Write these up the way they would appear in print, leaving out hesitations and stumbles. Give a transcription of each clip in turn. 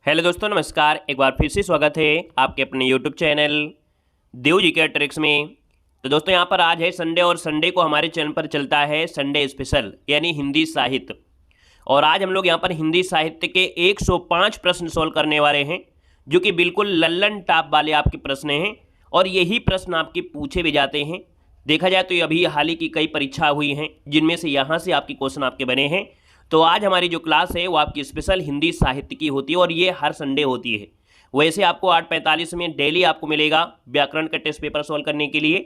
Hello दोस्तों, नमस्कार। एक बार फिर से स्वागत है आपके अपने यूट्यूब चैनल देव जी के ट्रिक्स में। तो दोस्तों यहाँ पर आज है संडे और संडे को हमारे चैनल पर चलता है संडे स्पेशल यानी हिंदी साहित्य। और आज हम लोग यहाँ पर हिंदी साहित्य के 105 प्रश्न सॉल्व करने वाले हैं, जो कि बिल्कुल लल्लन टॉप वाले आपके प्रश्न हैं और यही प्रश्न आपके पूछे भी जाते हैं। देखा जाए तो अभी हाल ही की कई परीक्षा हुई हैं जिनमें से यहाँ से आपके क्वेश्चन आपके बने हैं। तो आज हमारी जो क्लास है वो आपकी स्पेशल हिंदी साहित्य की होती है और ये हर संडे होती है। वैसे आपको 8:45 में डेली आपको मिलेगा व्याकरण का टेस्ट पेपर सॉल्व करने के लिए।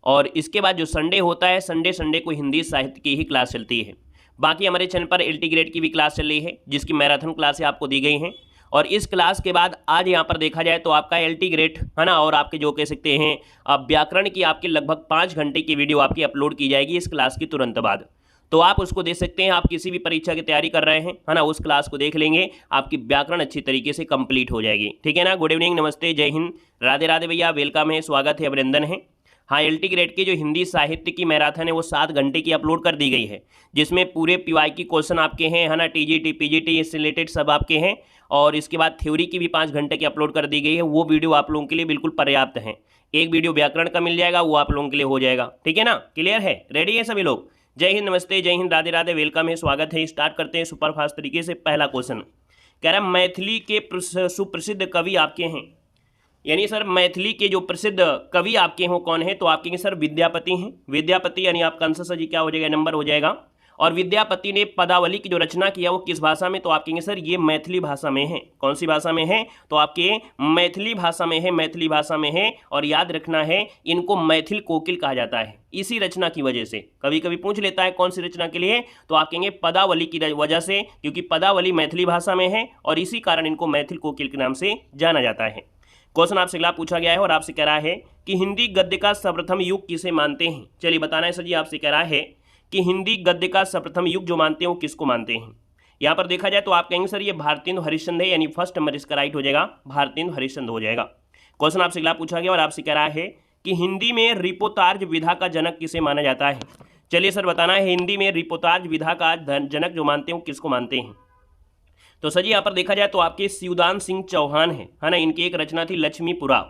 और इसके बाद जो संडे होता है, संडे को हिंदी साहित्य की ही क्लास चलती है। बाकी हमारे चैनल पर एलटी ग्रेड की भी क्लास चल रही है, जिसकी मैराथन क्लासें आपको दी गई हैं। और इस क्लास के बाद आज यहाँ पर देखा जाए तो आपका एलटी ग्रेड है ना, और आपके जो कह सकते हैं अब व्याकरण की आपकी लगभग 5 घंटे की वीडियो आपकी अपलोड की जाएगी इस क्लास की तुरंत बाद। तो आप उसको देख सकते हैं। आप किसी भी परीक्षा की तैयारी कर रहे हैं है ना, उस क्लास को देख लेंगे, आपकी व्याकरण अच्छी तरीके से कंप्लीट हो जाएगी। ठीक है ना। गुड इवनिंग, नमस्ते, जय हिंद, राधे राधे भैया, वेलकम है, स्वागत है, अभिनंदन है। हाँ, एलटी ग्रेड की जो हिंदी साहित्य की मैराथन है वो 7 घंटे की अपलोड कर दी गई है, जिसमें पूरे पीवाई की क्वेश्चन आपके हैं है ना, टीजीटी पीजीटी इससे रिलेटेड सब आपके हैं। और इसके बाद थ्योरी की भी 5 घंटे की अपलोड कर दी गई है। वो वीडियो आप लोगों के लिए बिल्कुल पर्याप्त है। एक वीडियो व्याकरण का मिल जाएगा, वो आप लोगों के लिए हो जाएगा। ठीक है ना, क्लियर है, रेडी है सभी लोग। जय हिंद, नमस्ते, जय हिंद, राधे राधे, वेलकम है, स्वागत है। स्टार्ट करते हैं सुपरफास्ट तरीके से। पहला क्वेश्चन कह रहा है मैथिली के सुप्रसिद्ध कवि आपके हैं, यानी सर मैथिली के जो प्रसिद्ध कवि आपके हो कौन है, तो आप कहेंगे सर विद्यापति हैं। विद्यापति यानी आपका आंसर सर जी क्या हो जाएगा, नंबर हो जाएगा। और विद्यापति ने पदावली की जो रचना किया वो किस भाषा में, तो आप कहेंगे सर ये मैथिली भाषा में है। कौन सी भाषा में है, तो आपके मैथिली भाषा में है, मैथिली भाषा में है। और याद रखना है इनको मैथिल कोकिल कहा जाता है इसी रचना की वजह से। कभी कभी पूछ लेता है कौन सी रचना के लिए, तो आप कहेंगे पदावली की वजह से, क्योंकि पदावली मैथिली भाषा में है और इसी कारण इनको मैथिल कोकिल के नाम से जाना जाता है। क्वेश्चन आपसे अगला पूछा गया है और आपसे कह रहा है कि हिंदी गद्य का सर्वप्रथम युग किसे मानते हैं। चलिए बताना है सर जी। आपसे कह रहा है कि हिंदी गद्य का सर्वप्रथम युग जो मानते हैं वो किसको मानते हैं। यहाँ पर देखा जाए तो आप कहेंगे सर ये भारतेंदु हरिश्चंद्र है, यानी फर्स्ट नंबर इसका राइट हो जाएगा, भारतेंदु हरिश्चंद्र हो जाएगा। क्वेश्चन आपसे अगला पूछा गया और आपसे कह रहा है कि हिंदी में रिपोतार्ज विधा का जनक किसे माना जाता है। चलिए सर बताना है हिंदी में रिपोतार्ज विधा का जनक जो मानते हैं वो किसको मानते हैं। तो सर जी यहाँ पर देखा जाए तो आपके शिवदान सिंह चौहान है ना, इनकी एक रचना थी लक्ष्मीपुरा।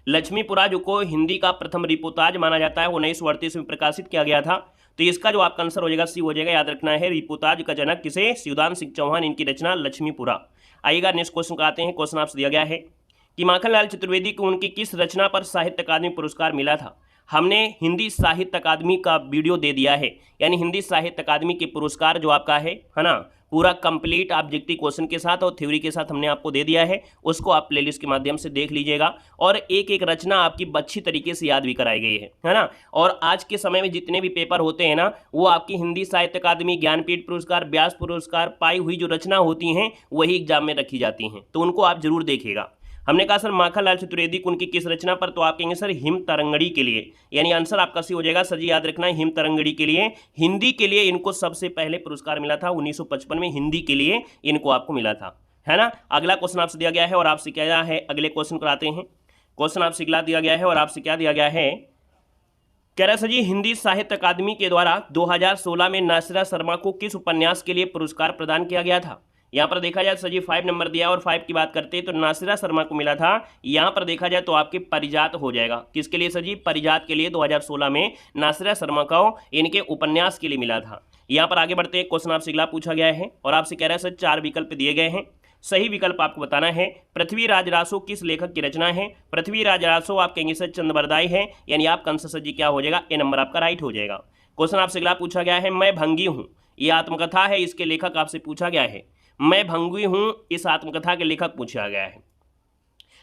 लक्ष्मीपुरा जो को हिंदी का प्रथम रिपोताज माना जाता है, 1938 में प्रकाशित किया गया था। तो इसका जो आपका आंसर हो जाएगा सी हो जाएगा। याद रखना है रिपोताज का जनक किसे, शिवदान सिंह चौहान, इनकी रचना लक्ष्मीपुरा। आइएगा नेक्स्ट क्वेश्चन को आते हैं। क्वेश्चन आपसे दिया गया है कि माखनलाल चतुर्वेदी को उनकी किस रचना पर साहित्य अकादमी पुरस्कार मिला था। हमने हिंदी साहित्य अकादमी का वीडियो दे दिया है, यानी हिंदी साहित्य अकादमी के पुरस्कार जो आपका है ना, पूरा कंप्लीट ऑब्जेक्टिव क्वेश्चन के साथ और थ्योरी के साथ हमने आपको दे दिया है। उसको आप प्लेलिस्ट के माध्यम से देख लीजिएगा और एक एक रचना आपकी अच्छी तरीके से याद भी कराई गई है ना। और आज के समय में जितने भी पेपर होते हैं ना, वो आपकी हिंदी साहित्य अकादमी, ज्ञानपीठ पुरस्कार, व्यास पुरस्कार पाई हुई जो रचना होती हैं वही एग्जाम में रखी जाती हैं, तो उनको आप जरूर देखिएगा। हमने कहा सर माखनलाल चतुर्वेदी को उनकी किस रचना पर, तो आप कहेंगे सर हिम तरंगड़ी के लिए, यानी आंसर आपका सी हो जाएगा। सर जी याद रखना है हिम तरंगड़ी के लिए, हिंदी के लिए इनको सबसे पहले पुरस्कार मिला था 1955 में, हिंदी के लिए इनको आपको मिला था, है ना। अगला क्वेश्चन आपसे दिया गया है और आपसे क्या है, अगले क्वेश्चन पर आते हैं। क्वेश्चन आपसे अगला दिया गया है और आपसे क्या दिया गया है, कह रहा सर जी हिंदी साहित्य अकादमी के द्वारा 2016 में नासिरा शर्मा को किस उपन्यास के लिए पुरस्कार प्रदान किया गया था। यहाँ पर देखा जाए सर जी 5 नंबर दिया और 5 की बात करते हैं तो नासिरा शर्मा को मिला था। यहाँ पर देखा जाए तो आपके परिजात हो जाएगा। किसके लिए सर जी, परिजात के लिए 2016 में नासिरा शर्मा को इनके उपन्यास के लिए मिला था। यहाँ पर आगे बढ़ते हैं। क्वेश्चन आपसे अगला पूछा गया है और आपसे कह रहा है सर 4 विकल्प दिए गए हैं, सही विकल्प आपको बताना है। पृथ्वीराज रासो किस लेखक की रचना है। पृथ्वीराज रासो आप कहेंगे सर चंद्रबरदाई है, यानी आपका आंसर सर जी क्या हो जाएगा, ए नंबर आपका राइट हो जाएगा। क्वेश्चन आपसे अगला पूछा गया है मैं भंगी हूँ, ये आत्मकथा है, इसके लेखक आपसे पूछा गया है। मैं भंगी हूं इस आत्मकथा के लेखक पूछा गया है।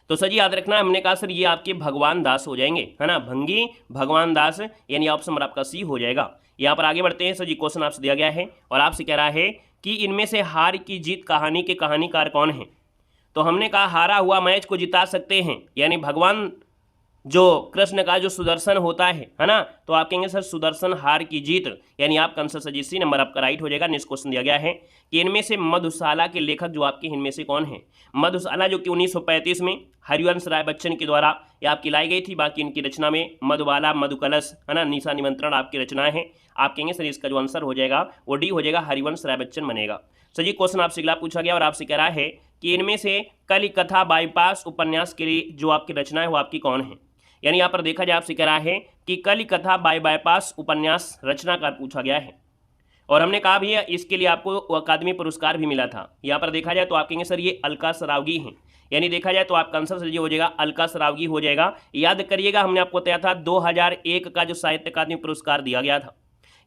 तो सर जी याद रखना, हमने कहा सर ये आपके भगवान दास हो जाएंगे, है ना, भंगी भगवान दास, यानी ऑप्शन नंबर आपका सी हो जाएगा। यहाँ पर आगे बढ़ते हैं। सर जी क्वेश्चन आपसे दिया गया है और आपसे कह रहा है कि इनमें से हार की जीत कहानी के कहानीकार कौन है। तो हमने कहा हारा हुआ मैच को जिता सकते हैं, यानी भगवान जो कृष्ण का जो सुदर्शन होता है ना, तो आप कहेंगे सर सुदर्शन हार की जीत, यानी आपका आंसर सर सी नंबर आपका राइट हो जाएगा। नेक्स्ट क्वेश्चन दिया गया है कि इनमें से मधुशाला के लेखक जो आपके इनमें से कौन है। मधुशाला जो कि 1935 में हरिवंश राय बच्चन के द्वारा ये आपकी लाई गई थी। बाकी इनकी रचना में मधुबाला, मधुकलश, है ना, निशा निमंत्रण आपकी रचनाएं हैं। आप कहेंगे सर इसका जो आंसर हो जाएगा वो डी हो जाएगा, हरिवंश राय बच्चन बनेगा। सर जी क्वेश्चन आपसे अगला पूछा गया और आपसे कह रहा है कि इनमें से कली कथा बाईपास उपन्यास के लिए जो आपकी रचना है वो आपकी कौन है। यानी यहाँ पर देखा जाए आपसे कह रहा है कि कली कथा बाईपास उपन्यास रचनाकार पूछा गया है और हमने कहा भी है इसके लिए आपको अकादमी पुरस्कार भी मिला था। यहाँ पर देखा जाए तो आप कहेंगे सर ये अलका सरावगी हैं, यानी देखा जाए तो आपका आंसर सर ये हो जाएगा अलका सरावगी हो जाएगा। याद करिएगा हमने आपको बताया था 2001 का जो साहित्य अकादमी पुरस्कार दिया गया था।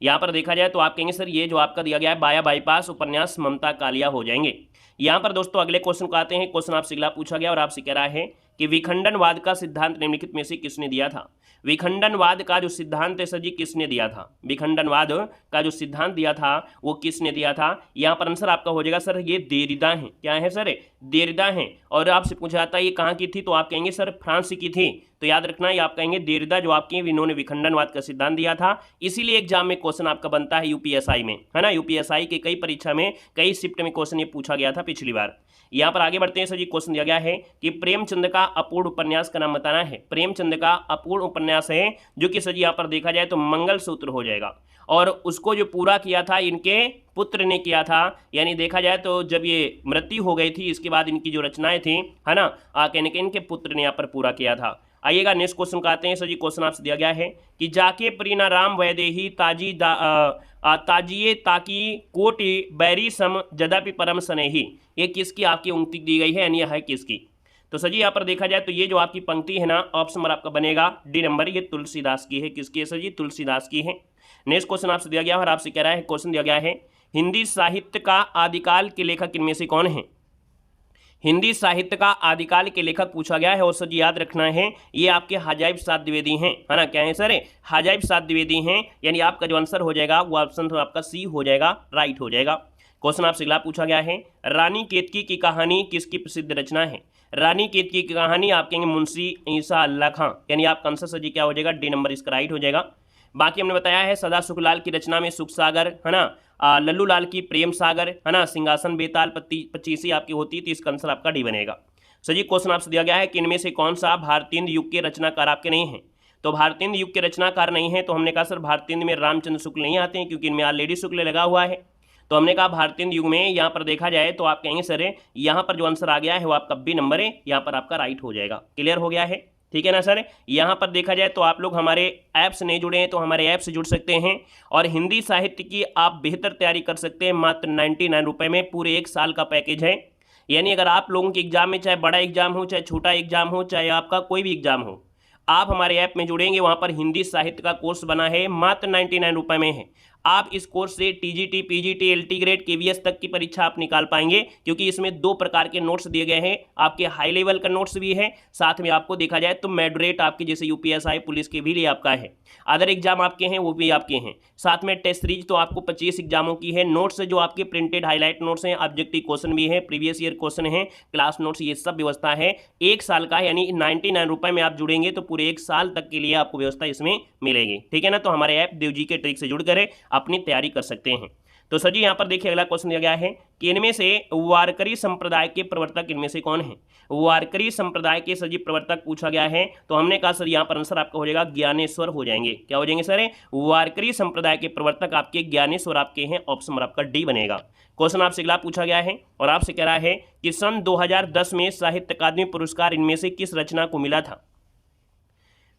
यहाँ पर देखा जाए तो आप कहेंगे सर ये जो आपका दिया गया है बाया बाईपास उपन्यास ममता कालिया हो जाएंगे। यहाँ पर दोस्तों अगले क्वेश्चन को आते हैं। क्वेश्चन आपसे अगला पूछा गया और आपसे कह रहा है कि विखंडनवाद का सिद्धांत निम्नलिखित में से किसने दिया था। विखंडनवाद का जो सिद्धांत है सर जी किसने दिया था। विखंडनवाद का जो सिद्धांत दिया था वो किसने दिया था। यहाँ पर आंसर आपका हो जाएगा सर ये देरिदा है। क्या है सर, देरिदा है। और आपसे पूछा जाता है ये कहाँ की थी तो आप कहेंगे सर फ्रांस की थी। तो याद रखना है आप कहेंगे देरिदा जो आपके इन्होंने विखंडनवाद का सिद्धांत दिया था। इसीलिए एग्जाम में क्वेश्चन आपका बनता है यूपीएसआई में, है ना। यूपीएसआई के कई परीक्षा में कई शिफ्ट में क्वेश्चन ये पूछा गया था पिछली बार। यहाँ पर आगे बढ़ते हैं सर जी। क्वेश्चन दिया गया है कि प्रेमचंद का अपूर्ण उपन्यास का नाम बताना है। प्रेमचंद का अपूर्ण उपन्यास है जो कि सर जी यहाँ पर देखा जाए तो मंगलसूत्र हो जाएगा और उसको जो पूरा किया था इनके पुत्र ने किया था। यानी देखा जाए तो जब ये मृत्यु हो गई थी इसके बाद इनकी जो रचनाएं थी, है ना, कहने के इनके पुत्र ने यहाँ पर पूरा किया था। आइएगा नेक्स्ट क्वेश्चन का आते हैं सर जी। क्वेश्चन आपसे दिया गया है कि जाके प्रीना राम वैदेही ताजिए ताकि कोटि बैरी सम जदापि परम स्नेही, ये किसकी आपकी उक्ति दी गई है, यानी यह है किसकी। तो सर जी यहाँ पर देखा जाए तो ये जो आपकी पंक्ति है ना ऑप्शन नंबर आपका बनेगा डी नंबर, ये तुलसीदास की है। किसकी है सर जी, तुलसीदास की है। नेक्स्ट क्वेश्चन आपसे दिया गया और आपसे कह रहा है क्वेश्चन दिया गया है हिंदी साहित्य का आदिकाल के लेखक इनमें से कौन है। हिंदी साहित्य का आदिकाल के लेखक पूछा गया है और सर जी याद रखना है ये आपके हजाइब सात द्विवेदी हैं, है ना। क्या है सर, हजाइब सात द्विवेदी हैं। यानी आपका जो आंसर हो जाएगा वो ऑप्शन तो आपका सी हो जाएगा, राइट हो जाएगा। क्वेश्चन आपसे अगला पूछा गया है रानी केतकी की कहानी किसकी प्रसिद्ध रचना है। रानी केतकी की कहानी आप कहेंगे मुंशी ईसा अल्लाह खां, यानी आपका आंसर सर जी क्या हो जाएगा, डी नंबर इसका राइट हो जाएगा। बाकी हमने बताया है सदा सुखलाल की रचना में सुख सागर, है ना, लल्लू लाल की प्रेम सागर, है ना, सिंहासन बेताल पच्चीसी आपकी होती है। तो इसका आंसर आपका डी बनेगा। सर जी क्वेश्चन आपसे दिया गया है कि इनमें से कौन सा भारतीय युग के रचनाकार आपके नहीं है। तो भारतीय युग के रचनाकार नहीं है तो हमने कहा सर भारतीय में रामचंद्र शुक्ल नहीं आते हैं क्योंकि इनमें ऑलरेडी शुक्ल लगा हुआ है। तो हमने कहा भारतीय युग में यहाँ पर देखा जाए तो आप कहेंगे सर यहाँ पर जो आंसर आ गया है वो आपका बी नंबर है, यहाँ पर आपका राइट हो जाएगा। क्लियर हो गया है, ठीक है ना सर। यहाँ पर देखा जाए तो आप लोग हमारे ऐप से नहीं जुड़े हैं तो हमारे ऐप से जुड़ सकते हैं और हिंदी साहित्य की आप बेहतर तैयारी कर सकते हैं। मात्र 99 रुपये में पूरे 1 साल का पैकेज है। यानी अगर आप लोगों के एग्जाम में चाहे बड़ा एग्जाम हो, चाहे छोटा एग्जाम हो, चाहे आपका कोई भी एग्जाम हो, आप हमारे ऐप में जुड़ेंगे, वहाँ पर हिंदी साहित्य का कोर्स बना है, मात्र 99 रुपये में है। आप इस कोर्स से TGT, PGT, LT grade, KVS तक की परीक्षा आप निकाल पाएंगे क्योंकि इसमें 2 प्रकार के नोट्स दिए गए हैं। आपके हाई लेवल का नोट्स भी है, साथ में आपको देखा जाए तो मॉडरेट आपके जैसे यूपीएसआई पुलिस के भी लिए आपका है, अदर एग्जाम आपके हैं वो भी आपके हैं। साथ में टेस्ट सीरीज तो आपको 25 एग्जामों की है। नोट्स जो आपके प्रिंटेड हाईलाइट नोट्स हैं, ऑब्जेक्टिव क्वेश्चन भी है, प्रीवियस ईयर क्वेश्चन है, क्लास नोट्स, ये सब व्यवस्था है। 1 साल का है, यानी 99 रुपये में आप जुड़ेंगे तो पूरे 1 साल तक के लिए आपको व्यवस्था इसमें मिलेगी, ठीक है ना। तो हमारे ऐप देव जी के ट्रिक से जुड़ कर अपनी तैयारी कर सकते हैं। तो सर जी यहाँ पर देखिए अगला क्वेश्चन दिया गया है कि इनमें से वारकरी संप्रदाय के प्रवर्तक इनमें से कौन है। वारकरी संप्रदाय के सर जी प्रवर्तक पूछा गया है तो हमने कहा सर यहाँ पर आंसर आपका हो जाएगा ज्ञानेश्वर हो जाएंगे। क्या हो जाएंगे सर, वारकरी संप्रदाय के प्रवर्तक आपके ज्ञानेश्वर आपके हैं, ऑप्शन नंबर आपका डी बनेगा। क्वेश्चन आपसे अगला पूछा गया है और आपसे कह रहा है कि सन 2010 में साहित्य अकादमी पुरस्कार इनमें से किस रचना को मिला था।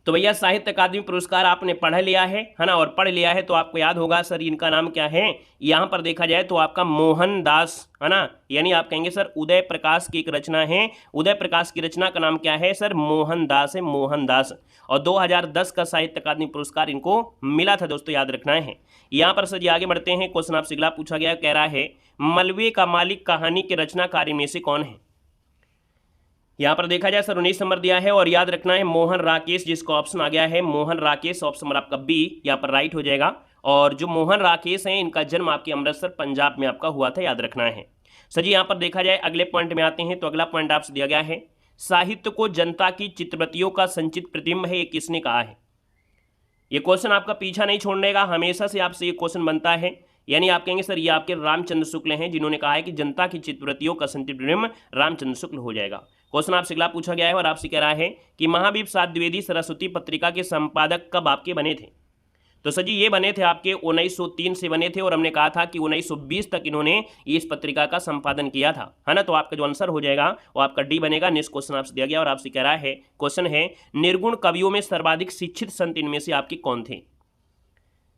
तो भैया साहित्य अकादमी पुरस्कार आपने पढ़ लिया है ना, और पढ़ लिया है तो आपको याद होगा सर इनका नाम क्या है। यहाँ पर देखा जाए तो आपका मोहनदास, है ना, यानी आप कहेंगे सर उदय प्रकाश की एक रचना है। उदय प्रकाश की रचना का नाम क्या है सर, मोहनदास है, मोहनदास। और 2010 का साहित्य अकादमी पुरस्कार इनको मिला था दोस्तों, याद रखना है। यहाँ पर सर जी आगे बढ़ते हैं। क्वेश्चन आपसे अगला पूछा गया, कह रहा है मलबे का मालिक कहानी के रचनाकार में से कौन है। यहाँ पर देखा जाए सर 19 नंबर दिया है और याद रखना है मोहन राकेश, जिसका ऑप्शन आ गया है मोहन राकेश, ऑप्शन नंबर आपका बी यहाँ पर राइट हो जाएगा। और जो मोहन राकेश हैं इनका जन्म आपके अमृतसर पंजाब में आपका हुआ था, याद रखना है। सर जी यहाँ पर देखा जाए अगले पॉइंट में आते हैं। तो अगला पॉइंट आपसे दिया गया है साहित्य को जनता की चित्रवृत्तियों का संचित प्रतिबिंब है, ये किसने कहा है। ये क्वेश्चन आपका पीछा नहीं छोड़ने का, हमेशा से आपसे ये क्वेश्चन बनता है। यानी आप कहेंगे सर ये आपके रामचंद्र शुक्ल हैं जिन्होंने कहा है कि जनता की चित्तवृत्तियों का संतृप्ति रामचंद्र शुक्ल हो जाएगा। क्वेश्चन आपसे अगला पूछा गया है और आपसे कह रहा है कि महावीर प्रसाद द्विवेदी सरस्वती पत्रिका के संपादक कब आपके बने थे। तो सर जी ये बने थे आपके 1903 से बने थे और हमने कहा था कि 1920 तक इन्होंने इस पत्रिका का संपादन किया था, है ना। तो आपका जो आंसर हो जाएगा वो आपका डी बनेगा। नेक्स्ट क्वेश्चन आपसे दिया गया और आपसे कह रहा है, क्वेश्चन है निर्गुण कवियों में सर्वाधिक शिक्षित संत इनमें से आपके कौन थे।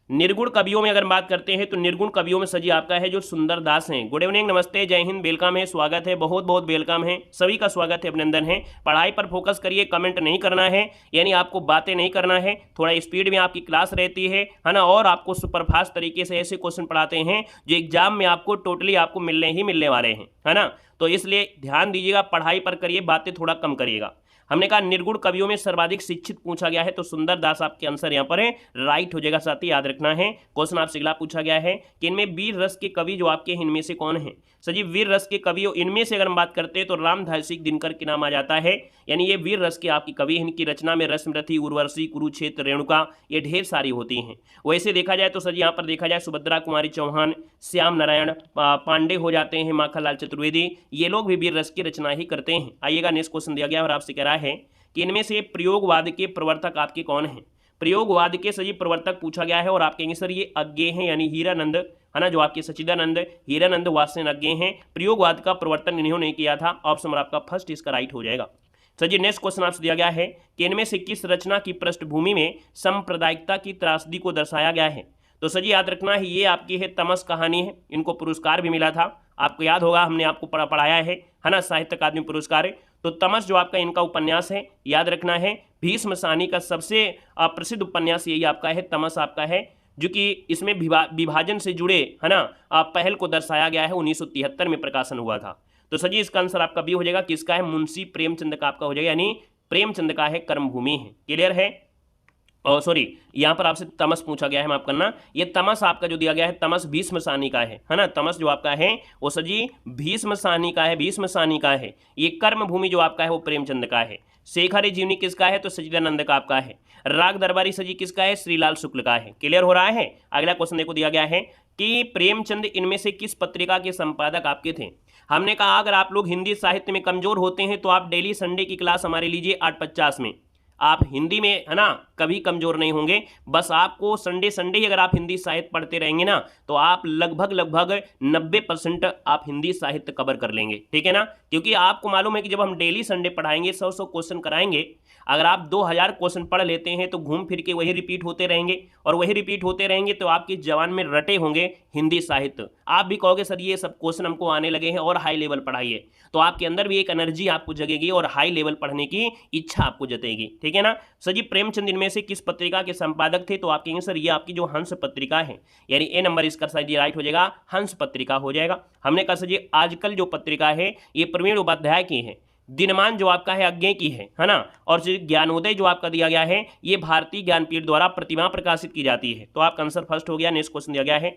निर्गुण कवियों में अगर बात करते हैं तो निर्गुण कवियों में सजी आपका है जो सुंदर दास हैं। गुड इवनिंग, नमस्ते, जय हिंद, वेलकम है, स्वागत है, बहुत बहुत वेलकम है, सभी का स्वागत है, अभिनंदन है। पढ़ाई पर फोकस करिए, कमेंट नहीं करना है, यानी आपको बातें नहीं करना है, थोड़ा स्पीड में आपकी क्लास रहती है ना। और आपको सुपरफास्ट तरीके से ऐसे क्वेश्चन पढ़ाते हैं जो एग्जाम में आपको टोटली आपको मिलने वाले हैं, है ना। तो इसलिए ध्यान दीजिएगा, पढ़ाई पर करिए, बातें थोड़ा कम करिएगा। हमने कहा निर्गुण कवियों में सर्वाधिक शिक्षित पूछा गया है तो सुंदर दास आपके आंसर यहाँ पर है, राइट हो जाएगा। साथ ही याद रखना है क्वेश्चन आपसे अगला पूछा गया है कि इनमें वीर रस के कवि जो आपके इनमें से कौन है। सजी वीर रस के कवि इनमें से अगर हम बात करते हैं तो रामधारी सिंह दिनकर के नाम आ जाता है, यानी ये वीर रस के आपकी कवि। इनकी रचना में रश्मिरथी, उर्वशी, कुरुक्षेत्र, रेणुका ये ढेर सारी होती हैं। वैसे देखा जाए तो सजी यहाँ पर देखा जाए सुभद्रा कुमारी चौहान, श्याम नारायण पांडे हो जाते हैं, माखनलाल चतुर्वेदी, ये लोग भी वीर रस की रचना ही करते हैं। आइएगा नेक्स्ट क्वेश्चन दिया गया और आपसे कह रहा है कि इनमें से प्रयोगवाद के प्रवर्तक आपके कौन हैं। प्रयोगवाद के सजी प्रवर्तक पूछा गया है और आप कहेंगे सर ये अज्ञेय हैं, यानी हीरानंद, है ना, जो आपके सच्चिदानंद हीरानंद वात्स्यन अज्ञेय हैं। प्रयोगवाद का प्रवर्तन इन्होंने किया था। ऑप्शन आपका फर्स्ट इसका राइट हो जाएगा। सर जी नेक्स्ट क्वेश्चन आपसे दिया गया है कि इनमें से किस रचना की पृष्ठभूमि में सांप्रदायिकता की त्रासदी को दर्शाया गया है। तो सर जी याद रखना है ये आपकी है तमस कहानी है, इनको पुरस्कार भी मिला था, आपको याद होगा, हमने आपको पढ़ाया है ना, साहित्य अकादमी पुरस्कार। तो तमस जो आपका इनका उपन्यास है, याद रखना है भीष्म साहनी का सबसे प्रसिद्ध उपन्यास यही आपका है, तमस आपका है, जो कि इसमें विभाजन से जुड़े, है ना, पहल को दर्शाया गया है। 1973 में प्रकाशन हुआ था। तो सर जी इसका आंसर आपका भी हो जाएगा, किसका है, मुंशी प्रेमचंद का आपका हो जाएगा, यानी प्रेमचंद का है, कर्मभूमि है। क्लियर है। सॉरी यहाँ पर आपसे तमस पूछा गया है, माफ करना, ये तमस आपका जो दिया गया है तमस भीष्म साहनी का है ना। तमस जो आपका है वो सजी भीष्म साहनी का है, भीष्म साहनी का है। ये कर्मभूमि जो आपका है वो प्रेमचंद का है। शेखर जीवनी किसका है, तो सच्चिदानंद का आपका है। राग दरबारी सजी किसका है, श्रीलाल शुक्ल का है। क्लियर हो रहा है। अगला क्वेश्चन देखो दिया गया है कि प्रेमचंद इनमें से किस पत्रिका के संपादक आपके थे। हमने कहा अगर आप लोग हिंदी साहित्य में कमजोर होते हैं तो आप डेली संडे की क्लास हमारे लीजिए 8:50 में। आप हिंदी में, है ना, कभी कमजोर नहीं होंगे। बस आपको संडे ही अगर आप हिंदी साहित्य पढ़ते रहेंगे ना तो आप लगभग 90% आप हिंदी साहित्य कवर कर लेंगे, ठीक है ना। क्योंकि आपको मालूम है कि जब हम डेली संडे पढ़ाएंगे 100 क्वेश्चन कराएंगे, अगर आप 2000 क्वेश्चन पढ़ लेते हैं तो घूम फिर के वही रिपीट होते रहेंगे और वही रिपीट होते रहेंगे तो आपकी जवान में रटे होंगे हिंदी साहित्य। आप भी कहोगे सर ये सब क्वेश्चन हमको आने लगे हैं और हाई लेवल पढ़ाइए, तो आपके अंदर भी एक एनर्जी आपको जगेगी और हाई लेवल पढ़ने की इच्छा आपको जतेगी, ठीक है ना। सर जी प्रेमचंद इनमें से किस पत्रिका के संपादक थे, तो आप कहेंगे सर ये आपकी जो हंस पत्रिका है, यानी ए नंबर इसका शायद ये राइट हो जाएगा, हंस पत्रिका हो जाएगा। हमने कहा सर जी आजकल जो पत्रिका है ये प्रवीण उपाध्याय की है, दिनमान जो आपका है अज्ञेय की है ना, और ज्ञानोदय जो आपका दिया गया है ये भारतीय ज्ञानपीठ द्वारा प्रतिमा प्रकाशित की जाती है। तो आपका आंसर फर्स्ट हो गया। नेक्स्ट क्वेश्चन दिया गया है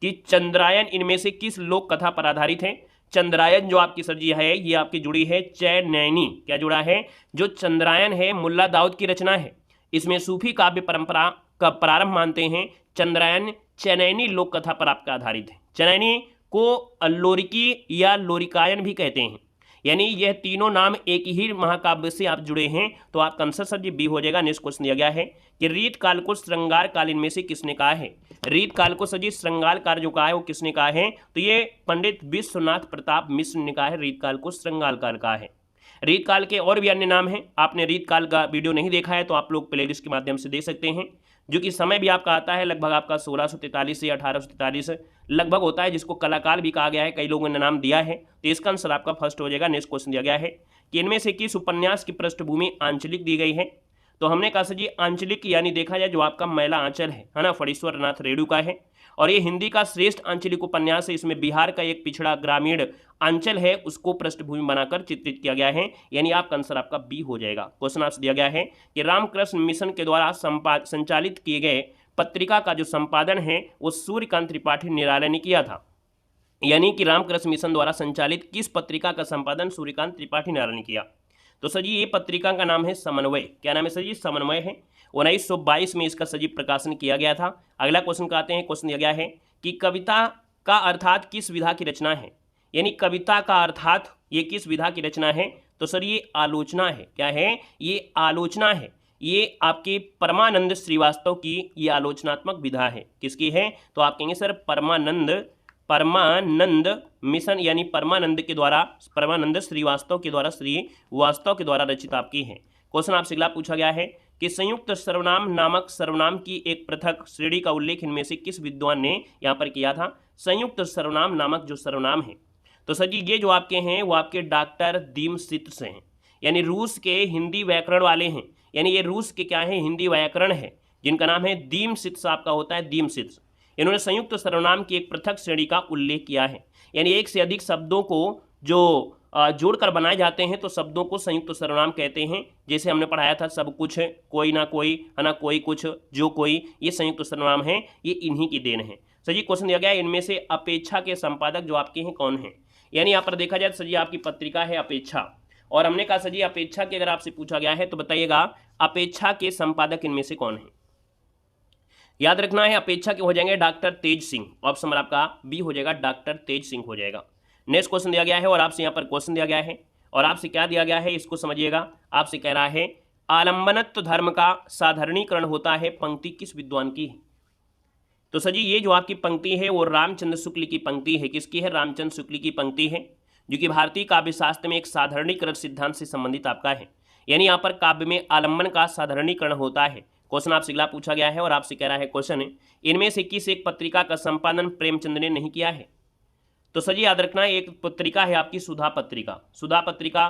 कि चंद्रायन इनमें से किस लोक कथा पर आधारित है। चंद्रायन जो आपकी सर जी है ये आपकी जुड़ी है चैनैनी, क्या जुड़ा है, जो चंद्रायन है मुल्ला दाऊद की रचना है। इसमें सूफी काव्य परंपरा का प्रारंभ मानते हैं। चंद्रायन चैनैनी लोक कथा पर आपका आधारित है। चैनैनी को लोरिकी या लोरिकायन भी कहते हैं, यानी यह तीनों नाम एक ही महाकाव्य से आप जुड़े हैं। तो आपका आंसर सर जी बी हो जाएगा। नेक्स्ट क्वेश्चन दिया गया है कि रीत काल को श्रृंगार काल इनमें से किसने कहा है। रीत काल को सर जी श्रृंगार काल जो कहा है वो किसने कहा है, तो ये पंडित विश्वनाथ प्रताप मिश्र ने कहा है, रीत काल को श्रृंगार काल कहा है। रीत काल के और भी अन्य नाम हैं, आपने रीत काल का वीडियो नहीं देखा है तो आप लोग प्लेलिस्ट के माध्यम से देख सकते हैं, जो कि समय भी आपका आता है लगभग आपका 1643 से 1843 लगभग होता है, जिसको कलाकाल भी कहा गया है, कई लोगों ने नाम दिया है। तो इसका आंसर आपका फर्स्ट हो जाएगा। नेक्स्ट क्वेश्चन दिया गया है कि इनमें से किस उपन्यास की पृष्ठभूमि आंचलिक दी गई है। तो हमने कहा सर जी आंचलिक यानी देखा जाए जो आपका मैला आंचल है ना, फणीश्वर नाथ रेणु का है, और ये हिंदी का श्रेष्ठ आंचलिक उपन्यास है। इसमें बिहार का एक पिछड़ा ग्रामीण अंचल है उसको पृष्ठभूमि बनाकर चित्रित किया गया है, यानी आपका आंसर आपका बी हो जाएगा। क्वेश्चन आपसे दिया गया है कि रामकृष्ण मिशन के द्वारा संचालित किए गए पत्रिका का जो संपादन है वो सूर्यकांत त्रिपाठी निराला ने किया था, यानी कि रामकृष्ण मिशन द्वारा संचालित किस पत्रिका का संपादन सूर्यकांत त्रिपाठी निराला ने किया। तो सर जी ये पत्रिका का नाम है समन्वय। क्या नाम है सर जी? समन्वय है। 1922 में इसका सजीव प्रकाशन किया गया था। अगला क्वेश्चन का आते हैं। क्वेश्चन दिया गया है कि कविता का अर्थात किस विधा की रचना है, यानी कविता का अर्थात ये किस विधा की रचना है? तो सर ये आलोचना है। क्या है? ये आलोचना है। ये आपके परमानंद श्रीवास्तव की ये आलोचनात्मक विधा है। किसकी है? तो आप कहेंगे सर परमानंद मिशन यानी परमानंद के द्वारा, परमानंद श्रीवास्तव के द्वारा, श्रीवास्तव के द्वारा रचित आपकी है। क्वेश्चन आपसे अगला पूछा गया है कि संयुक्त सर्वनाम नामक सर्वनाम की एक पृथक श्रेणी का उल्लेख इनमें से किस विद्वान ने यहाँ पर किया था? संयुक्त सर्वनाम नामक जो सर्वनाम है, तो सर जी ये जो आपके हैं वो आपके डॉक्टर दीमसिट्स हैं, यानी रूस के हिंदी व्याकरण वाले हैं, यानी ये रूस के क्या है? हिंदी व्याकरण है, जिनका नाम है दीमसिट्स आपका होता है, दीमसिट्स। इन्होंने संयुक्त सर्वनाम की एक पृथक श्रेणी का उल्लेख किया है, यानी एक से अधिक शब्दों को जो जोड़कर बनाए जाते हैं तो शब्दों को संयुक्त सर्वनाम कहते हैं। जैसे हमने पढ़ाया था सब कुछ, कोई ना कोई, है ना, कोई कुछ, जो कोई, ये संयुक्त सर्वनाम है, ये इन्हीं की देन है। सर जी क्वेश्चन दिया गया है इनमें से अपेक्षा के संपादक जो आपके हैं कौन है? यानी यहाँ पर देखा जाए तो सर जी आपकी पत्रिका है अपेक्षा, और हमने कहा सर जी अपेक्षा के अगर आपसे पूछा गया है तो बताइएगा अपेक्षा के संपादक इनमें से कौन है? याद रखना है अपेक्षा के हो जाएंगे डॉक्टर तेज सिंह। ऑप्शन नंबर आपका बी हो जाएगा, डॉक्टर तेज सिंह हो जाएगा। नेक्स्ट क्वेश्चन दिया गया है और आपसे यहाँ पर क्वेश्चन दिया गया है, और आपसे क्या दिया गया है इसको समझिएगा। आपसे कह रहा है आलंबनत्व धर्म का साधारणीकरण होता है, पंक्ति किस विद्वान की है? तो सर जी ये जो आपकी पंक्ति है वो रामचंद्र शुक्ल की पंक्ति है। किसकी है? रामचंद्र शुक्ल की पंक्ति है, जो कि भारतीय काव्यशास्त्र में एक साधारणीकरण सिद्धांत से संबंधित आपका है, यानी यहाँ पर काव्य में आलंबन का साधारणीकरण होता है। क्वेश्चन आपसे अगला पूछा गया है और आपसे कह रहा है क्वेश्चन इनमें से किस एक पत्रिका का संपादन प्रेमचंद ने नहीं किया है? तो सर जी याद रखना एक पत्रिका है आपकी सुधा पत्रिका। सुधा पत्रिका,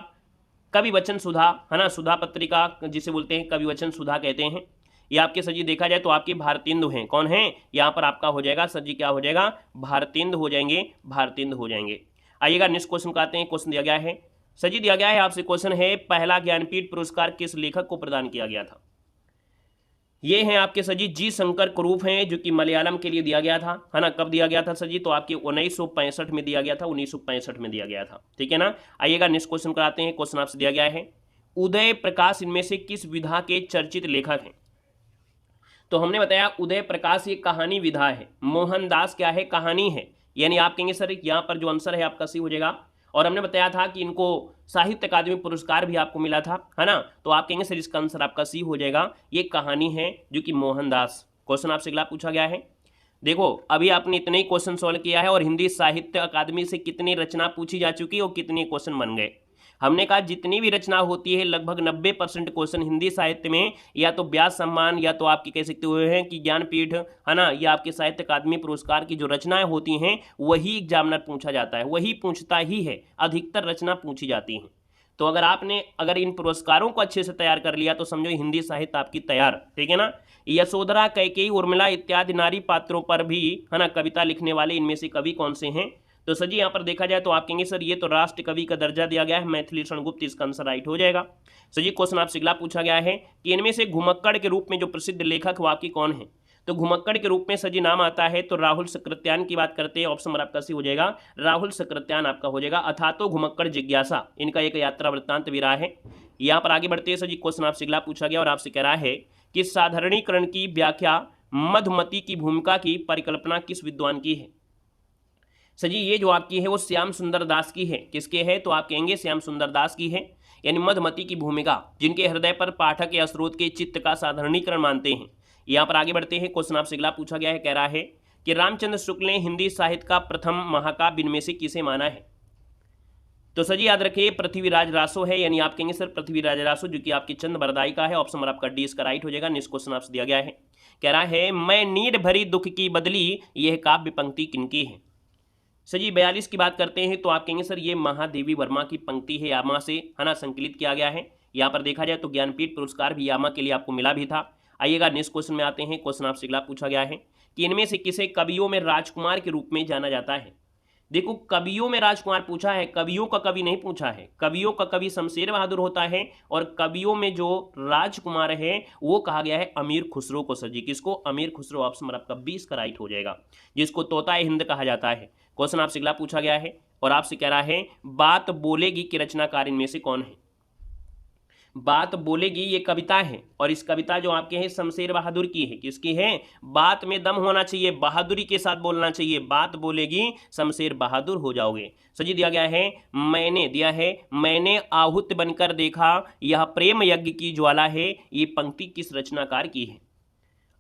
कवि वचन सुधा, है ना, सुधा पत्रिका जिसे बोलते हैं कवि वचन सुधा कहते हैं। ये आपके सर जी देखा जाए तो आपके भारतेंदु हैं। कौन है? यहाँ पर आपका हो जाएगा सर जी, क्या हो जाएगा? भारतेंदु हो जाएंगे, भारतेंदु हो जाएंगे। आइएगा नेक्स्ट क्वेश्चन का आते हैं। क्वेश्चन दिया गया है सर जी, दिया गया है आपसे क्वेश्चन है पहला ज्ञानपीठ पुरस्कार किस लेखक को प्रदान किया गया था? ये हैं आपके सर जी शंकर कुरूप हैं, जो कि मलयालम के लिए दिया गया था, है ना। कब दिया गया था सर जी? तो आपके 1965 में दिया गया था, 1965 में दिया गया था, ठीक है ना। आइएगा नेक्स्ट क्वेश्चन कराते हैं। क्वेश्चन आपसे दिया गया है उदय प्रकाश इनमें से किस विधा के चर्चित लेखक हैं? तो हमने बताया उदय प्रकाश ये कहानी विधा है, मोहनदास क्या है? कहानी है, यानी आप कहेंगे सर यहाँ पर जो आंसर है आपका सी हो जाएगा। और हमने बताया था कि इनको साहित्य अकादमी पुरस्कार भी आपको मिला था, है ना, तो आप कहेंगे सर इसका आंसर आपका सी हो जाएगा। ये कहानी है जो कि मोहनदास। क्वेश्चन आपसे अगला पूछा गया है, देखो अभी आपने इतने ही क्वेश्चन सॉल्व किया है और हिंदी साहित्य अकादमी से कितनी रचना पूछी जा चुकी है और कितने क्वेश्चन बन गए। हमने कहा जितनी भी रचना होती है लगभग 90% क्वेश्चन हिंदी साहित्य में या तो व्यास सम्मान या तो आपकी कह सकते हुए हैं कि ज्ञानपीठ, है ना, या आपके साहित्य अकादमी पुरस्कार की जो रचनाएं होती हैं वही एग्जामिनर पूछा जाता है, वही पूछता ही है, अधिकतर रचना पूछी जाती हैं। तो अगर इन पुरस्कारों को अच्छे से तैयार कर लिया तो समझो हिंदी साहित्य आपकी तैयार, ठीक है ना। यशोधरा, कैकेयी, उर्मिला इत्यादि नारी पात्रों पर भी, है ना, कविता लिखने वाले इनमें से कवि कौन से हैं? तो सर जी यहाँ पर देखा जाए तो आप कहेंगे सर ये तो राष्ट्र कवि का दर्जा दिया गया है, मैथिली शरण गुप्त, इसका आंसर राइट हो जाएगा। सर जी क्वेश्चन आपसे अगला पूछा गया है कि इनमें से घुमक्कड़ के रूप में जो प्रसिद्ध लेखक वाकई कौन है? तो घुमक्कड़ के रूप में सर जी नाम आता है तो राहुल सकृत्यान की बात करते हैं। ऑप्शन नंबर आपका सी हो जाएगा, राहुल सकृत्यान आपका हो जाएगा। अथा तो घुमक्कड़ जिज्ञासा इनका एक यात्रा वृत्तांत भी रहा है। यहाँ पर आगे बढ़ते हैं सर जी, क्वेश्चन आपसे अगला पूछा गया और आपसे कह रहा है कि साधारणीकरण की व्याख्या मधुमती की भूमिका की परिकल्पना किस विद्वान की है? सर जी ये जो आपकी है वो श्याम सुंदर दास की है। किसके है? तो आप कहेंगे श्याम सुंदर दास की है, यानी मधुमती की भूमिका, जिनके हृदय पर पाठक या स्रोत के चित्त का साधारणीकरण मानते हैं। यहाँ पर आगे बढ़ते हैं। क्वेश्चन आपसे अगला पूछा गया है, कह रहा है कि रामचंद्र शुक्ल ने हिंदी साहित्य का प्रथम महाकाव्य इनमें से किसे माना है? तो सर जी याद रखिए पृथ्वीराज रासो है, यानी आप कहेंगे सर पृथ्वीराज रासो, जो कि आपकी चंद बरदाई का है। ऑप्शन नंबर आपका डी इसका राइट हो जाएगा। नेक्स्ट क्वेश्चन आपसे दिया गया है, कह रहा है मैं नीड भरी दुख की बदली, यह काव्य पंक्ति किनकी है? सर जी 42 की बात करते हैं तो आप कहेंगे सर ये महादेवी वर्मा की पंक्ति है, यामा से, है ना, संकलित किया गया है। यहाँ पर देखा जाए तो ज्ञानपीठ पुरस्कार भी यामा के लिए आपको मिला भी था। आइएगा नेक्स्ट क्वेश्चन में आते हैं। क्वेश्चन आपसे अगला पूछा गया है कि इनमें से किसे कवियों में राजकुमार के रूप में जाना जाता है? देखो कवियों में राजकुमार पूछा है, कवियों का कवि नहीं पूछा है। कवियों का कवि शमशेर बहादुर होता है और कवियों में जो राजकुमार है वो कहा गया है अमीर खुसरो को। सर जी किसको? अमीर खुसरो। ऑप्शन नंबर आपका 20 का राइट हो जाएगा, जिसको तोता हिंद कहा जाता है। क्वेश्चन आपसे अगला पूछा गया है और आपसे कह रहा है बात बोलेगी के रचनाकार इनमें से कौन है? बात बोलेगी ये कविता है, और इस कविता जो आपके हैं शमशेर बहादुर की है। किसकी है? बात में दम होना चाहिए, बहादुरी के साथ बोलना चाहिए। बात बोलेगी शमशेर बहादुर हो जाओगे। सजी दिया गया है मैंने, दिया है मैंने आहूत बनकर देखा, यह प्रेम यज्ञ की ज्वाला है। ये पंक्ति किस रचनाकार की है?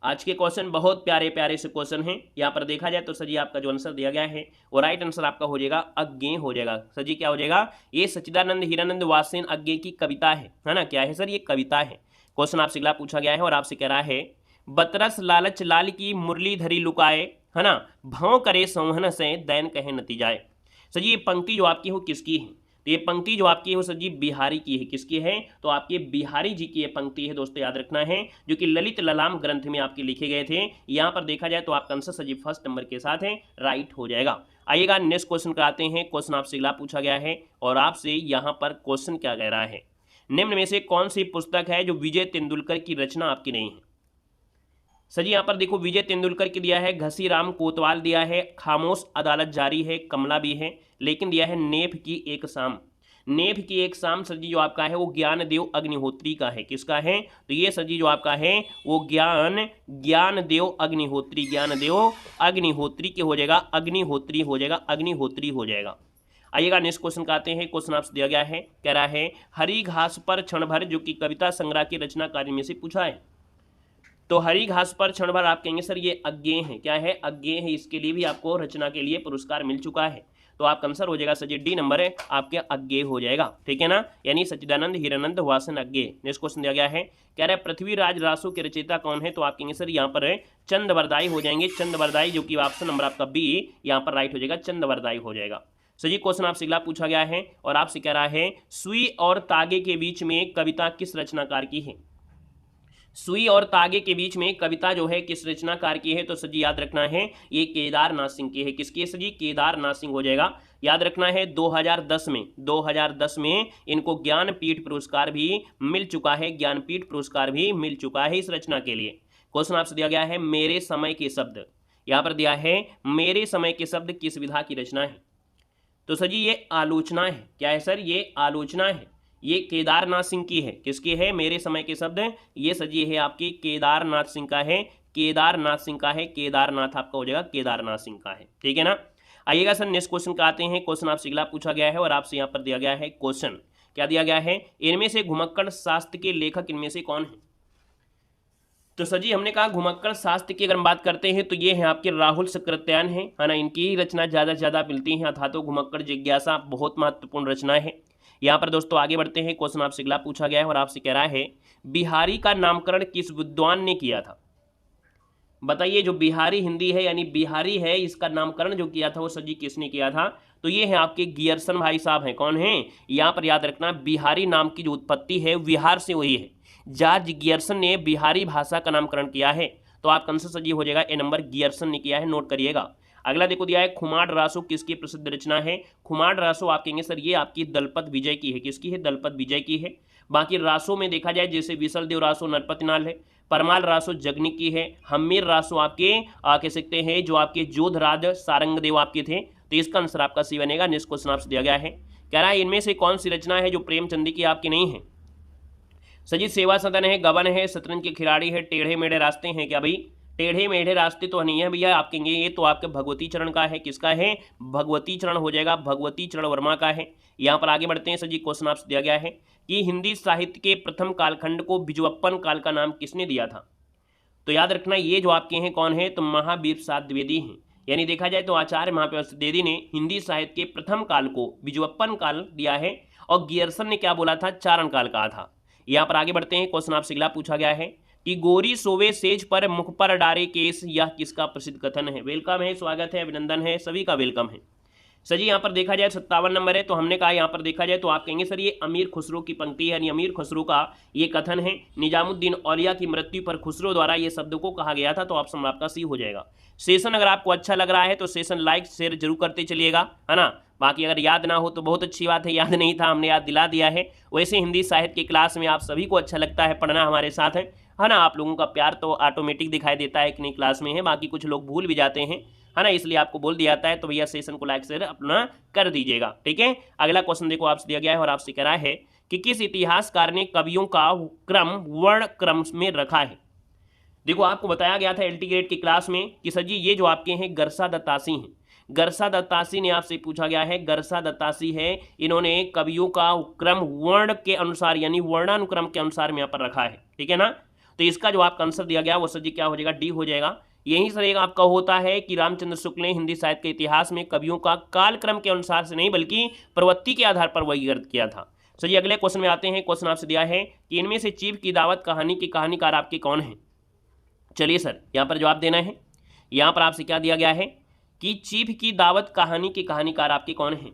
आज के क्वेश्चन बहुत प्यारे प्यारे से क्वेश्चन हैं। यहाँ पर देखा जाए तो सर जी आपका जो आंसर दिया गया है वो राइट आंसर आपका हो जाएगा अज्ञेय हो जाएगा। सर जी क्या हो जाएगा? ये सच्चिदानंद हीरानंद वासेन अज्ञेय की कविता है ना? क्या है सर? ये कविता है। क्वेश्चन आपसे अगला पूछा गया है और आपसे कह रहा है बतरस लालच लाल की मुरली धरी लुकाए, है ना, भौं करे संहन से दैन कहे नतीजाए। सर जी ये पंक्ति जो आपकी हो किसकी है? तो ये पंक्ति जो आपकी है वो सर जी बिहारी की है। किसकी है? तो आपके बिहारी जी की ये पंक्ति है दोस्तों, याद रखना है, जो कि ललित ललाम ग्रंथ में आपके लिखे गए थे। यहाँ पर देखा जाए तो आपका आंसर सर जी फर्स्ट नंबर के साथ है, राइट हो जाएगा। आइएगा नेक्स्ट क्वेश्चन कराते हैं। क्वेश्चन आपसे अगला पूछा गया है और आपसे यहाँ पर क्वेश्चन क्या कह रहा है, निम्न में से कौन सी पुस्तक है जो विजय तेंदुलकर की रचना आपकी नहीं है? सर जी यहाँ पर देखो विजय तेंदुलकर की दिया है घसीराम कोतवाल, दिया है खामोश अदालत जारी है, कमला भी है, लेकिन दिया है नेफ की एक शाम। नेफ की एक शाम सर जी जो आपका है वो ज्ञानदेव अग्निहोत्री का है। किसका है? तो ये सर जी जो आपका है वो ज्ञानदेव अग्निहोत्री, ज्ञानदेव अग्निहोत्री के हो जाएगा, अग्निहोत्री हो जाएगा, अग्निहोत्री हो जाएगा। आइएगा नेक्स्ट क्वेश्चन का आते हैं। क्वेश्चन आपसे दिया गया है, कह रहा है हरी घास पर क्षण भर, जो कि कविता संग्रह की रचनाकारी में से पूछा है। तो हरी घास पर क्षण भर आप कहेंगे सर ये अज्ञेय है। क्या है? अज्ञेय है। इसके लिए भी आपको रचना के लिए पुरस्कार मिल चुका है। तो आपका आंसर हो जाएगा सर जी डी नंबर है आपके अज्ञेय हो जाएगा। ठीक है ना? यानी सच्चिदानंद हीरानंद वासन अज्ञेय। नेक्स्ट क्वेश्चन दिया गया है, कह रहा है पृथ्वीराज रासो के रचयिता कौन है? तो आप कहेंगे सर यहाँ पर चंदवरदाई हो जाएंगे, चंदवरदाई, जो कि ऑप्शन नंबर आपका बी यहाँ पर राइट हो जाएगा, चंदवरदाई हो जाएगा। सर जी क्वेश्चन आपसे अगला पूछा गया है और आपसे कह रहा है सुई और तागे के बीच में कविता किस रचनाकार की है? सुई और तागे के बीच में कविता जो है किस रचनाकार की है? तो सर जी याद रखना है ये केदारनाथ सिंह की है। किसकी है सर जी? केदारनाथ सिंह हो जाएगा। याद रखना है 2010 में इनको ज्ञानपीठ पुरस्कार भी मिल चुका है, ज्ञानपीठ पुरस्कार भी मिल चुका है इस रचना के लिए। क्वेश्चन आपसे दिया गया है मेरे समय के शब्द, यहाँ पर दिया है मेरे समय के शब्द किस विधा की रचना है? तो सर जी ये आलोचना है। क्या है सर? ये आलोचना है। ये केदारनाथ सिंह की है। किसकी है? मेरे समय के शब्द ये सर जी है आपकी केदारनाथ सिंह का है, केदारनाथ सिंह का है, केदारनाथ आपका हो जाएगा केदारनाथ सिंह का है। ठीक है ना? आइएगा सर नेक्स्ट क्वेश्चन का आते हैं। क्वेश्चन आपसे अगला पूछा गया है और आपसे यहाँ पर दिया गया है क्वेश्चन, क्या दिया गया है, इनमें से घुमक्कड़ शास्त्र के लेखक इनमें से कौन है? तो सर जी हमने कहा घुमक्कड़ शास्त्र की अगर हम बात करते हैं तो ये है आपके राहुल सकृत्यायन है ना, इनकी ही रचना ज़्यादा से ज़्यादा मिलती हैं। अथा तो घुमक्कड़ जिज्ञासा बहुत महत्वपूर्ण रचना है। यहाँ पर दोस्तों आगे बढ़ते हैं। क्वेश्चन आपसे अगला पूछा गया है और आपसे कह रहा है बिहारी का नामकरण किस विद्वान ने किया था? बताइए, जो बिहारी हिंदी है यानी बिहारी है, इसका नामकरण जो किया था वो सर जी किसने किया था? तो ये है आपके गियरसन भाई साहब हैं। कौन है? यहाँ पर याद रखना बिहारी नाम की जो उत्पत्ति है बिहार से हुई है। जॉर्ज गियरसन ने बिहारी भाषा का नामकरण किया है। तो आपका आंसर सर जी हो जाएगा ए नंबर, गियरसन ने किया है, नोट करिएगा। अगला देखो दिया है खुमार रासो किसकी प्रसिद्ध रचना है? खुमार रासो आप कहेंगे सर ये आपकी दलपत विजय की है। किसकी है? दलपत विजय की है। बाकी रासो में देखा जाए जैसे विसल देव रासो नरपतिनाल है, परमाल रासो जगनी की है, हम्मीर रासो आपके कह सकते हैं जो आपके जोधराज सारंगदेव आपके थे। तो इसका आंसर आपका सी बनेगा। नेक्स्ट क्वेश्चन आपसे दिया गया है, कह रहा है इनमें से कौन सी रचना है जो प्रेमचंद की आपकी नहीं है? सजी सेवा सदन है, गबन है, शतरंज के खिलाड़ी है, टेढ़े मेढ़े रास्ते हैं। क्या भाई? टेढ़े मेढ़े रास्ते तो नहीं है भैया, आप कहेंगे ये तो आपके भगवती चरण का है। किसका है? भगवती चरण हो जाएगा, भगवती चरण वर्मा का है। यहाँ पर आगे बढ़ते हैं सर जी। क्वेश्चन आपसे दिया गया है कि हिंदी साहित्य के प्रथम कालखंड को बिजवप्पन काल का नाम किसने दिया था? तो याद रखना ये जो आपके हैं कौन है? तो महावीर प्रसाद द्विवेदी हैं। यानी देखा जाए तो आचार्य महावीर द्विवेदी ने हिंदी साहित्य के प्रथम काल को बिजवप्पन काल दिया है और गियरसन ने क्या बोला था? चारण काल कहा था। यहाँ पर आगे बढ़ते हैं। क्वेश्चन आपसे अगला पूछा गया है कि गोरी सोवे सेज पर मुख पर डारे केस, यह किसका प्रसिद्ध कथन है? वेलकम है, स्वागत है, अभिनंदन है, सभी का वेलकम है। सर जी यहाँ पर देखा जाए 57 नंबर है। तो हमने कहा यहाँ पर देखा जाए तो आप कहेंगे सर ये अमीर खुसरो की पंक्ति है, यानी अमीर खुसरो का ये कथन है। निजामुद्दीन औलिया की मृत्यु पर खुसरो द्वारा ये शब्द को कहा गया था। तो ऑप्शन आपका सी हो जाएगा। सेशन अगर आपको अच्छा लग रहा है तो सेशन लाइक शेयर जरूर करते चलिएगा, है ना। बाकी अगर याद ना हो तो बहुत अच्छी बात है, याद नहीं था हमने याद दिला दिया है। वैसे हिंदी साहित्य की क्लास में आप सभी को अच्छा लगता है पढ़ना हमारे साथ, है ना। आप लोगों का प्यार तो ऑटोमेटिक दिखाई देता है कि नहीं क्लास में है, बाकी कुछ लोग भूल भी जाते हैं, है ना, इसलिए आपको बोल दिया जाता है। तो भैया सेशन को लाइक शेयर अपना कर दीजिएगा, ठीक है। अगला क्वेश्चन देखो आपसे दिया गया है और आपसे कह रहा है कि किस इतिहासकार ने कवियों का क्रम वर्ण क्रम में रखा है। देखो आपको बताया गया था एलटी ग्रेड की क्लास में कि सर जी ये जो आपके हैं गरसा दत्तासी हैं, गरसा दत्तासी ने आपसे पूछा गया है, गरसा दत्तासी है, इन्होंने कवियों का क्रम वर्ण के अनुसार यानी वर्णानुक्रम के अनुसार में यहाँ पर रखा है, ठीक है ना। तो इसका जो आपका आंसर दिया गया वो सर जी क्या हो जाएगा, डी हो जाएगा। यही सर एक आपका होता है कि रामचंद्र शुक्ल ने हिंदी साहित्य के इतिहास में कवियों का कालक्रम के अनुसार से नहीं बल्कि प्रवृत्ति के आधार पर वर्गीकृत किया था। सर जी अगले क्वेश्चन में आते हैं। क्वेश्चन आपसे दिया है कि इनमें से चीफ की दावत कहानी के कहानीकार आपके कौन है। चलिए सर यहाँ पर जवाब देना है। यहाँ पर आपसे क्या दिया गया है कि चीफ की दावत कहानी के कहानीकार आपके कौन हैं।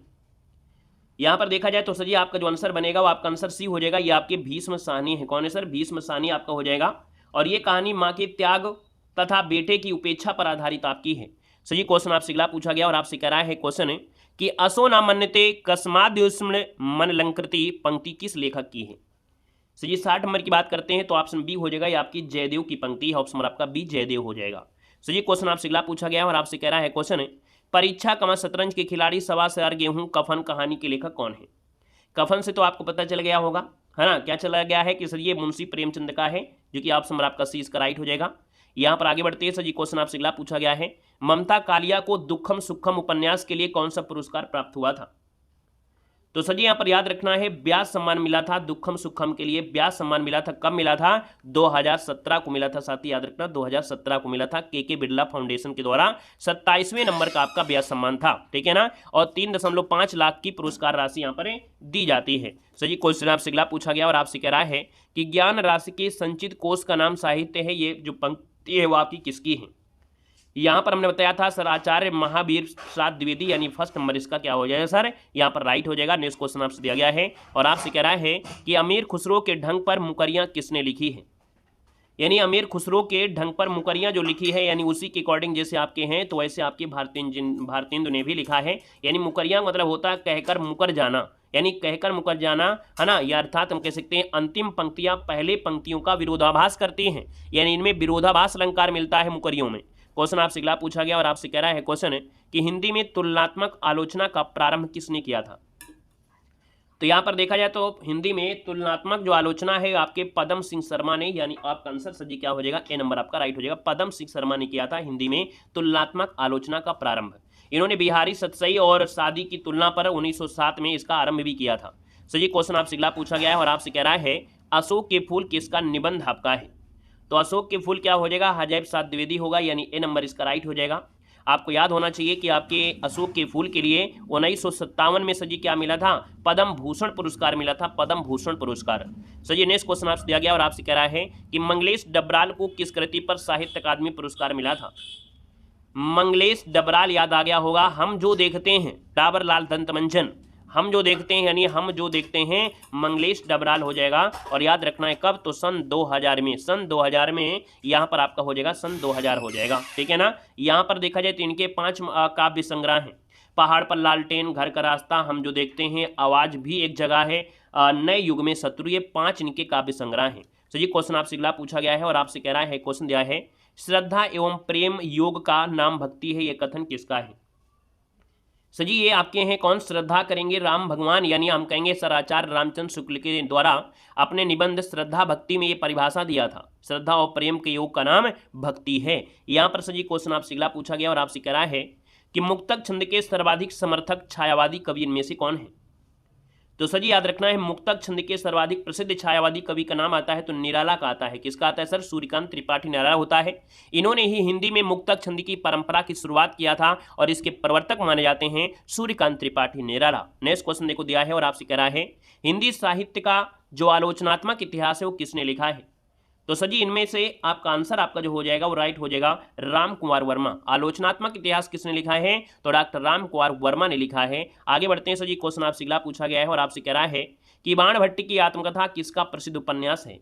यहाँ पर देखा जाए तो सर जी आपका जो आंसर बनेगा वो आपका आंसर सी हो जाएगा। ये आपके भीष्म साहनी है। कौन है सर, भीष्म साहनी आपका हो जाएगा। और ये कहानी माँ के त्याग तथा बेटे की उपेक्षा पर आधारित आपकी है। सर जी क्वेश्चन आपसे अगला पूछा गया और आपसे कह रहा है क्वेश्चन कि असो न मन्यते कस्माद्युष्ण मन लंकृति पंक्ति किस लेखक की है। सर जी 60 नंबर की बात करते हैं तो ऑप्शन बी हो जाएगा, ये आपकी जयदेव की पंक्ति है। ऑप्शन आपका बी जयदेव हो जाएगा। सर जी क्वेश्चन आपसे अगला पूछा गया और आपसे कह रहा है क्वेश्चन परीक्षा कमा शतरंज के खिलाड़ी सवा सैर गेहूं कफन कहानी के लेखक कौन है। कफन से तो आपको पता चल गया होगा, है ना, क्या चला गया है कि सर ये मुंशी प्रेमचंद का है, जो कि ऑप्शन आपका सी इसका राइट हो जाएगा। यहाँ पर आगे बढ़ते हैं। सर जी क्वेश्चन आपसे अगला पूछा गया है ममता कालिया को दुखम सुखम उपन्यास के लिए कौन सा पुरस्कार प्राप्त हुआ था। तो सर जी यहाँ पर याद रखना है व्यास सम्मान मिला था दुखम सुखम के लिए। व्यास सम्मान मिला था, कब मिला था, 2017 को मिला था। साथ ही याद रखना 2017 को मिला था। के बिरला फाउंडेशन के द्वारा 27वें नंबर का आपका व्यास सम्मान था, ठीक है ना। और 3.5 लाख की पुरस्कार राशि यहाँ पर दी जाती है। सर जी क्वेश्चन आपसे अगला पूछा गया और आपसे कह रहा है कि ज्ञान राशि के संचित कोष का नाम साहित्य है। ये जो पंक्ति है वो आपकी किसकी है। यहाँ पर हमने बताया था सर आचार्य महावीर प्रसाद द्विवेदी, यानी फर्स्ट नंबर इसका क्या हो जाएगा सर, यहाँ पर राइट हो जाएगा। नेक्स्ट क्वेश्चन आपसे दिया गया है और आपसे कह रहा है कि अमीर खुसरो के ढंग पर मुकरियाँ किसने लिखी है। यानी अमीर खुसरो के ढंग पर मुकरियाँ जो लिखी है यानी उसी के अकॉर्डिंग जैसे आपके हैं तो वैसे आपके भारतेंदु ने भी लिखा है। यानी मुकरियाँ मतलब होता है कहकर मुकर जाना, यानी कहकर मुकर जाना, है ना। या अर्थात हम कह सकते हैं अंतिम पंक्तियाँ पहले पंक्तियों का विरोधाभास करती हैं, यानी इनमें विरोधाभास अलंकार मिलता है मुकरियों में। क्वेश्चन आपसे अगला पूछा गया और आपसे कह रहा है क्वेश्चन कि हिंदी में तुलनात्मक आलोचना का प्रारंभ किसने किया था। तो यहाँ पर देखा जाए तो हिंदी में तुलनात्मक जो आलोचना है आपके पदम सिंह शर्मा ने, यानी आपका आंसर सर जी क्या हो जाएगा, ए नंबर आपका राइट हो जाएगा। पदम सिंह शर्मा ने किया था हिंदी में तुलनात्मक आलोचना का प्रारंभ। इन्होंने बिहारी सतसई और शादी की तुलना पर 1907 में इसका आरंभ भी किया था। सर जी क्वेश्चन आपसे अगला पूछा गया है और आपसे कह रहा है अशोक के फूल किसका निबंध आपका है। तो अशोक के फूल क्या हो जाएगा, हजैब प्रसाद द्विवेदी होगा, यानी ए नंबर इसका राइट हो जाएगा। आपको याद होना चाहिए कि आपके अशोक के फूल के लिए 1957 में सर जी क्या मिला था, पद्म भूषण पुरस्कार मिला था, पद्म भूषण पुरस्कार। सर जी नेक्स्ट क्वेश्चन आपसे दिया गया और आपसे कह रहा है कि मंगलेश डबराल को किस कृति पर साहित्य अकादमी पुरस्कार मिला था। मंगलेश डबराल याद आ गया होगा, हम जो देखते हैं, डाबर लाल दंत मंजन, हम जो देखते हैं यानी हम जो देखते हैं मंगलेश डबराल हो जाएगा। और याद रखना है कब, तो सन 2000 में, सन 2000 में यहाँ पर आपका हो जाएगा, सन 2000 हो जाएगा, ठीक है ना। यहाँ पर देखा जाए तो इनके 5 काव्य संग्रह हैं। पहाड़ पर लालटेन, घर का रास्ता, हम जो देखते हैं, आवाज भी एक जगह है, नए युग में शत्रु, ये 5 इनके काव्य संग्रह हैं। तो ये क्वेश्चन आपसे अगला पूछा गया है और आपसे कह रहा है क्वेश्चन दिया है श्रद्धा एवं प्रेम योग का नाम भक्ति है, ये कथन किसका है। सर जी ये आपके हैं कौन, श्रद्धा करेंगे राम भगवान, यानी हम कहेंगे सर आचार्य रामचंद्र शुक्ल के द्वारा अपने निबंध श्रद्धा भक्ति में ये परिभाषा दिया था। श्रद्धा और प्रेम के योग का नाम भक्ति है। यहाँ पर सर जी क्वेश्चन आपसे अगला पूछा गया और आपसे कह रहा है कि मुक्तक छंद के सर्वाधिक समर्थक छायावादी कवि इनमें से कौन है। तो सर जी याद रखना है मुक्तक छंद के सर्वाधिक प्रसिद्ध छायावादी कवि का नाम आता है तो निराला का आता है। किसका आता है सर, सूर्यकांत त्रिपाठी निराला होता है। इन्होंने ही हिंदी में मुक्तक छंद की परंपरा की शुरुआत किया था और इसके प्रवर्तक माने जाते हैं सूर्यकांत त्रिपाठी निराला। नेक्स्ट क्वेश्चन देखो दिया है और आपसे कह रहा है हिंदी साहित्य का जो आलोचनात्मक इतिहास है वो किसने लिखा है। तो सर जी इनमें से आपका आंसर आपका जो हो जाएगा वो राइट हो जाएगा, राम कुमार वर्मा। आलोचनात्मक इतिहास किसने लिखा है, तो डॉक्टर राम कुमार वर्मा ने लिखा है। आगे बढ़ते हैं सर जी, क्वेश्चन आपसे अगला पूछा गया है और आपसे कह रहा है कि बाणभट्ट की आत्मकथा किसका प्रसिद्ध उपन्यास है।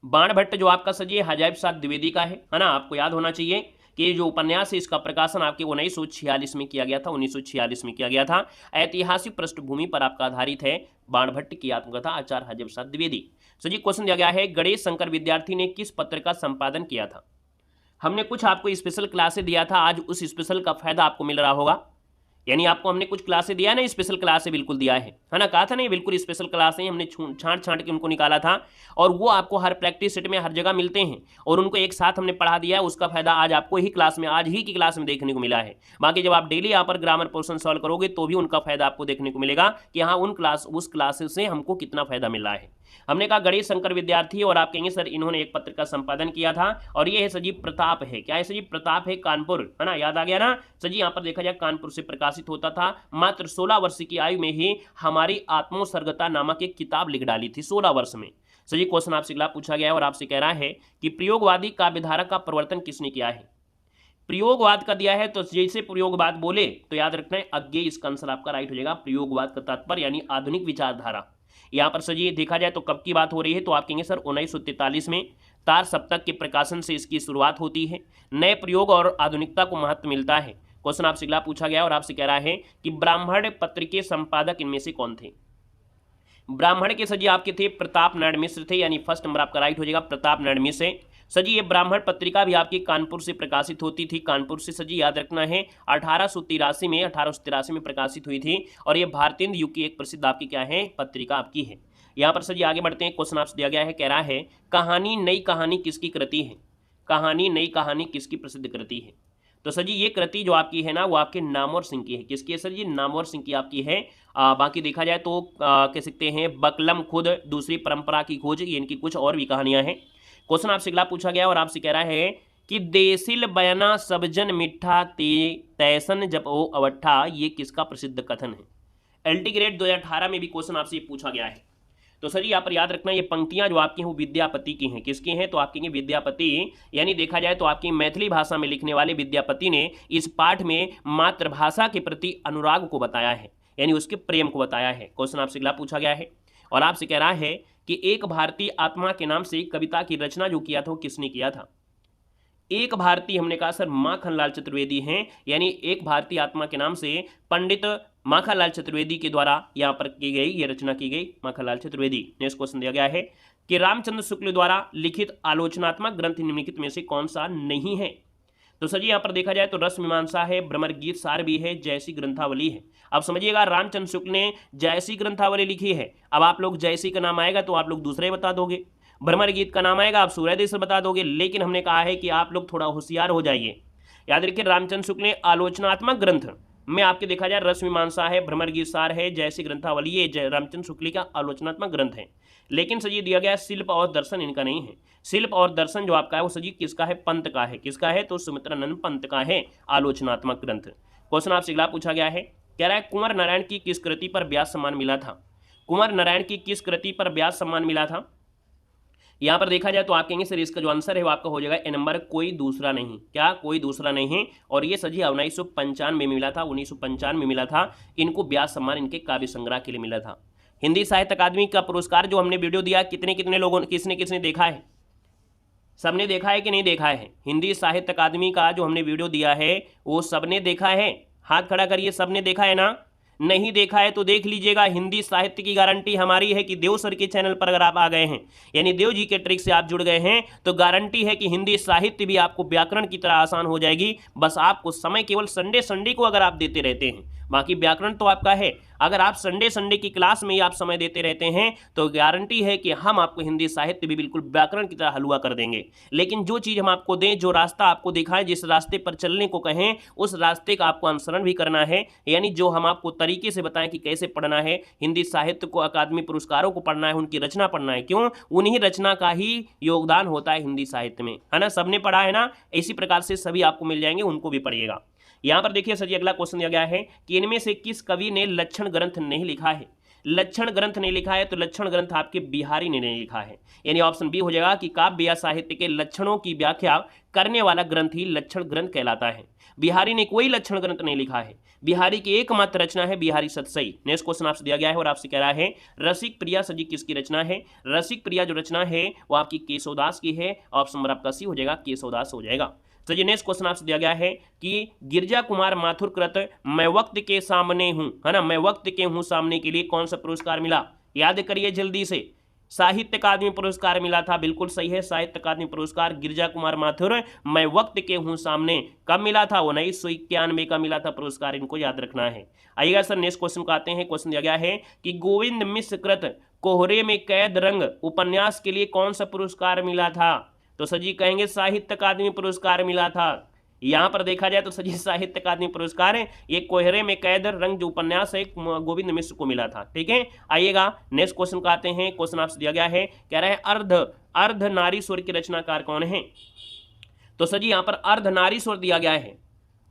बाणभट्ट जो आपका सर जी हजैब प्रसाद द्विवेदी का है ना। आपको याद होना चाहिए कि जो उपन्यास है इसका प्रकाशन आपके 1946 में किया गया था, 1946 में किया गया था। ऐतिहासिक पृष्ठभूमि पर आपका आधारित है बाणभट्ट की आत्मकथा, आचार्य हजैब प्रसाद द्विवेदी। सो जी क्वेश्चन दिया गया है गणेश शंकर विद्यार्थी ने किस पत्र का संपादन किया था। हमने कुछ आपको स्पेशल क्लासेस दिया था, आज उस स्पेशल का फायदा आपको मिल रहा होगा। यानी आपको हमने कुछ क्लासें दिया ना, स्पेशल क्लासें बिल्कुल दिया है ना, कहा था ना ये बिल्कुल स्पेशल क्लासें हमने छांट छांट के उनको निकाला था, और वो आपको हर प्रैक्टिस सेट में हर जगह मिलते हैं, और उनको एक साथ हमने पढ़ा दिया है। उसका फायदा आज आपको ही क्लास में, आज ही की क्लास में देखने को मिला है। बाकी जब आप डेली यहाँ पर ग्रामर पोर्शन सॉल्व करोगे तो भी उनका फायदा आपको देखने को मिलेगा कि हाँ उस क्लासेस से हमको कितना फायदा मिल रहा है। हमने कहा गणेश शंकर विद्यार्थी, और आप कहेंगे सर इन्होंने एक पत्र का संपादन किया था, और ये है सजीव प्रताप है। क्या है सजीव प्रताप है, कानपुर, है ना, याद आ गया ना। सर जी यहाँ पर देखा जाए कानपुर से प्रकाशित होता था। मात्र 16 वर्ष की आयु में ही हमारी आत्मोसर्गता नामक एक किताब लिख डाली थी, 16 वर्ष में। सर जी क्वेश्चन आपसे अगला पूछा गया है और आपसे कह रहा है कि प्रयोगवादी काव्यधारा का प्रवर्तन किसने किया है। प्रयोगवाद का दिया है तो जैसे प्रयोगवाद बोले तो याद रखना है अज्ञेय, इसका आंसर आपका राइट हो जाएगा। प्रयोगवाद का तात्पर्य यानी आधुनिक विचारधारा। यहाँ पर सर जी देखा जाए तो कब की बात हो रही है, तो आप कहेंगे सर 1943 में तार सप्तक के प्रकाशन से इसकी शुरुआत होती है। नए प्रयोग और आधुनिकता को महत्व मिलता है। क्वेश्चन आपसे अगला पूछा गया और आपसे कह रहा है कि ब्राह्मण पत्र के संपादक इनमें से कौन थे। ब्राह्मण के सजी आपके थे प्रताप नारायण मिश्र थे, यानी फर्स्ट नंबर आपका राइट हो जाएगा प्रताप नारायण मिश्र से। सजी ये ब्राह्मण पत्रिका भी आपकी कानपुर से प्रकाशित होती थी, कानपुर से सजी याद रखना है 1883 में प्रकाशित हुई थी, और ये भारतेंदु युग की एक प्रसिद्ध आपकी क्या है पत्रिका आपकी है। यहाँ पर सजी आगे बढ़ते हैं, क्वेश्चन आपसे दिया गया है, कह रहा है कहानी नई कहानी किसकी कृति है। कहानी नई कहानी किसकी प्रसिद्ध कृति है। तो सर जी ये कृति जो आपकी है ना वो आपके नामवर सिंह की है। किसकी है सर जी, नामवर सिंह की आपकी है। बाकी देखा जाए तो कह सकते हैं बकलम खुद, दूसरी परंपरा की खोज, ये इनकी कुछ और भी कहानियां हैं। क्वेश्चन आपसे अगला पूछा गया और आपसे कह रहा है कि देसिल बयाना सबजन मिठा तैसन जब ओ अवट्ठा, ये किसका प्रसिद्ध कथन है। एलटी ग्रेड 2018 में भी क्वेश्चन आपसे ये पूछा गया है। तो सर यहाँ पर याद रखना ये पंक्तियां जो आपकी हैं वो विद्यापति की हैं। किसकी हैं, तो आपकी विद्यापति, यानी देखा जाए तो आपकी मैथिली भाषा में लिखने वाले विद्यापति ने इस पाठ में मातृभाषा के प्रति अनुराग को बताया है, यानी उसके प्रेम को बताया है। क्वेश्चन आपसे अगला पूछा गया है और आपसे कह रहा है कि एक भारतीय आत्मा के नाम से कविता की रचना जो किया था वो किसने किया था। एक भारतीय, हमने कहा सर माखनलाल चतुर्वेदी हैं, यानी एक भारतीय आत्मा के नाम से पंडित माखनलाल चतुर्वेदी के द्वारा यहाँ पर की गई, ये रचना की गई माखनलाल चतुर्वेदी। नेक्स्ट क्वेश्चन दिया गया है कि रामचंद्र शुक्ल द्वारा लिखित आलोचनात्मक ग्रंथ निम्नलिखित में से कौन सा नहीं है। तो सर जी यहाँ पर देखा जाए तो रस मीमांसा है, भ्रमर गीत सार भी है, जयसी ग्रंथावली है। अब समझिएगा रामचंद्र शुक्ल ने जयसी ग्रंथावली लिखी है। अब आप लोग जयसी का नाम आएगा तो आप लोग दूसरे बता दोगे, भ्रमर गीत का नाम आएगा आप सूर्योदय बता दोगे, लेकिन हमने कहा है कि आप लोग थोड़ा होशियार हो जाइए। याद रखिए रामचंद्र शुक्ल ने आलोचनात्मक ग्रंथ में आपके देखा जाए रस मीमांसा है, भ्रमर गीत सार है, जयसी ग्रंथावली, ये रामचंद्र शुक्ल का आलोचनात्मक ग्रंथ है। लेकिन सजी दिया गया शिल्प और दर्शन इनका नहीं है। शिल्प और दर्शन जो आपका है वो सजी किसका है, पंत का है। किसका है, तो सुमित्रानंद पंत का है आलोचनात्मक ग्रंथ। क्वेश्चन आपसे अगला पूछा गया है, कह रहा है कुंवर नारायण की किस कृति पर व्यास सम्मान मिला था। कुंवर नारायण की किस कृति पर व्यास सम्मान मिला था। यहाँ पर देखा जाए तो आप कहेंगे सर इसका जो आंसर है वो आपका हो जाएगा ए नंबर, कोई दूसरा नहीं। क्या, कोई दूसरा नहीं है, और ये सजी 1995 में मिला था, 1995 में मिला था इनको व्यास सम्मान, इनके काव्य संग्रह के लिए मिला था। हिंदी साहित्य अकादमी का पुरस्कार जो हमने वीडियो दिया, कितने कितने लोगों, किसने किसने देखा है, सबने देखा है कि नहीं देखा है। हिंदी साहित्य अकादमी का जो हमने वीडियो दिया है वो सबने देखा है, हाथ खड़ा करिए, सबने देखा है ना। नहीं देखा है तो देख लीजिएगा। हिंदी साहित्य की गारंटी हमारी है कि देव सर के चैनल पर अगर आप आ गए हैं, यानी देव जी के ट्रिक से आप जुड़ गए हैं, तो गारंटी है कि हिंदी साहित्य भी आपको व्याकरण की तरह आसान हो जाएगी। बस आपको समय केवल संडे को अगर आप देते रहते हैं, बाकी व्याकरण तो आपका है। अगर आप संडे की क्लास में ही आप समय देते रहते हैं तो गारंटी है कि हम आपको हिंदी साहित्य भी बिल्कुल व्याकरण की तरह हलवा कर देंगे। लेकिन जो चीज़ हम आपको दें, जो रास्ता आपको दिखाएं, जिस रास्ते पर चलने को कहें, उस रास्ते का आपको अनुसरण भी करना है। यानी जो हम आपको तरीके से बताएं कि कैसे पढ़ना है, हिंदी साहित्य को अकादमी पुरस्कारों को पढ़ना है, उनकी रचना पढ़ना है। क्यों, उन्हीं रचना का ही योगदान होता है हिंदी साहित्य में, है ना। सबने पढ़ा है ना, इसी प्रकार से सभी आपको मिल जाएंगे, उनको भी पढ़िएगा। यहां पर देखिए सर जी अगला क्वेश्चन दिया गया है कि इनमें से किस कवि ने लक्षण ग्रंथ नहीं लिखा है। लक्षण ग्रंथ नहीं लिखा है तो लक्षण ग्रंथ आपके बिहारी ने नहीं लिखा है, यानी ऑप्शन बी हो जाएगा कि काव्य या साहित्य के लक्षणों की व्याख्या करने वाला ग्रंथ ही लक्षण ग्रंथ कहलाता है। बिहारी ने कोई लक्षण ग्रंथ नहीं लिखा है। बिहारी की एकमात्र रचना है बिहारी सतसई। नेक्स्ट क्वेश्चन आपसे दिया गया है और आपसे कह रहा है रसिक प्रिया सजी किसकी रचना है। रसिक प्रिया जो रचना है वो आपकी केशवदास की है। ऑप्शन नंबर आपका सी हो जाएगा, केशवदास हो जाएगा। तो ये नेक्स्ट क्वेश्चन आपसे दिया गया है कि गिरजा कुमार माथुर कृत मैं वक्त के सामने हूं, है ना, मैं वक्त के हूं सामने के लिए कौन सा पुरस्कार मिला। याद करिए जल्दी से, साहित्य अकादमी पुरस्कार मिला था, बिल्कुल सही है, साहित्य अकादमी पुरस्कार गिरिजा कुमार माथुर, मैं वक्त के हूँ सामने, कब मिला था? 1991 का मिला था पुरस्कार, इनको याद रखना है। आइएगा सर नेक्स्ट क्वेश्चन को आते हैं। क्वेश्चन दिया गया है कि गोविंद मिश्र कृत कोहरे में कैद रंग उपन्यास के लिए कौन सा पुरस्कार मिला था? तो सर जी कहेंगे साहित्य अकादमी पुरस्कार मिला था। यहाँ पर देखा जाए तो सजी साहित्य अकादमी पुरस्कार है, ये कोहरे में कैद रंग जो उपन्यास है गोविंद मिश्र को मिला था। ठीक है, आइएगा नेक्स्ट क्वेश्चन का आते हैं। क्वेश्चन आपसे दिया गया है, कह रहा है अर्ध नारीश्वर के रचनाकार कौन है? तो सजी यहाँ पर अर्ध नारीश्वर दिया गया है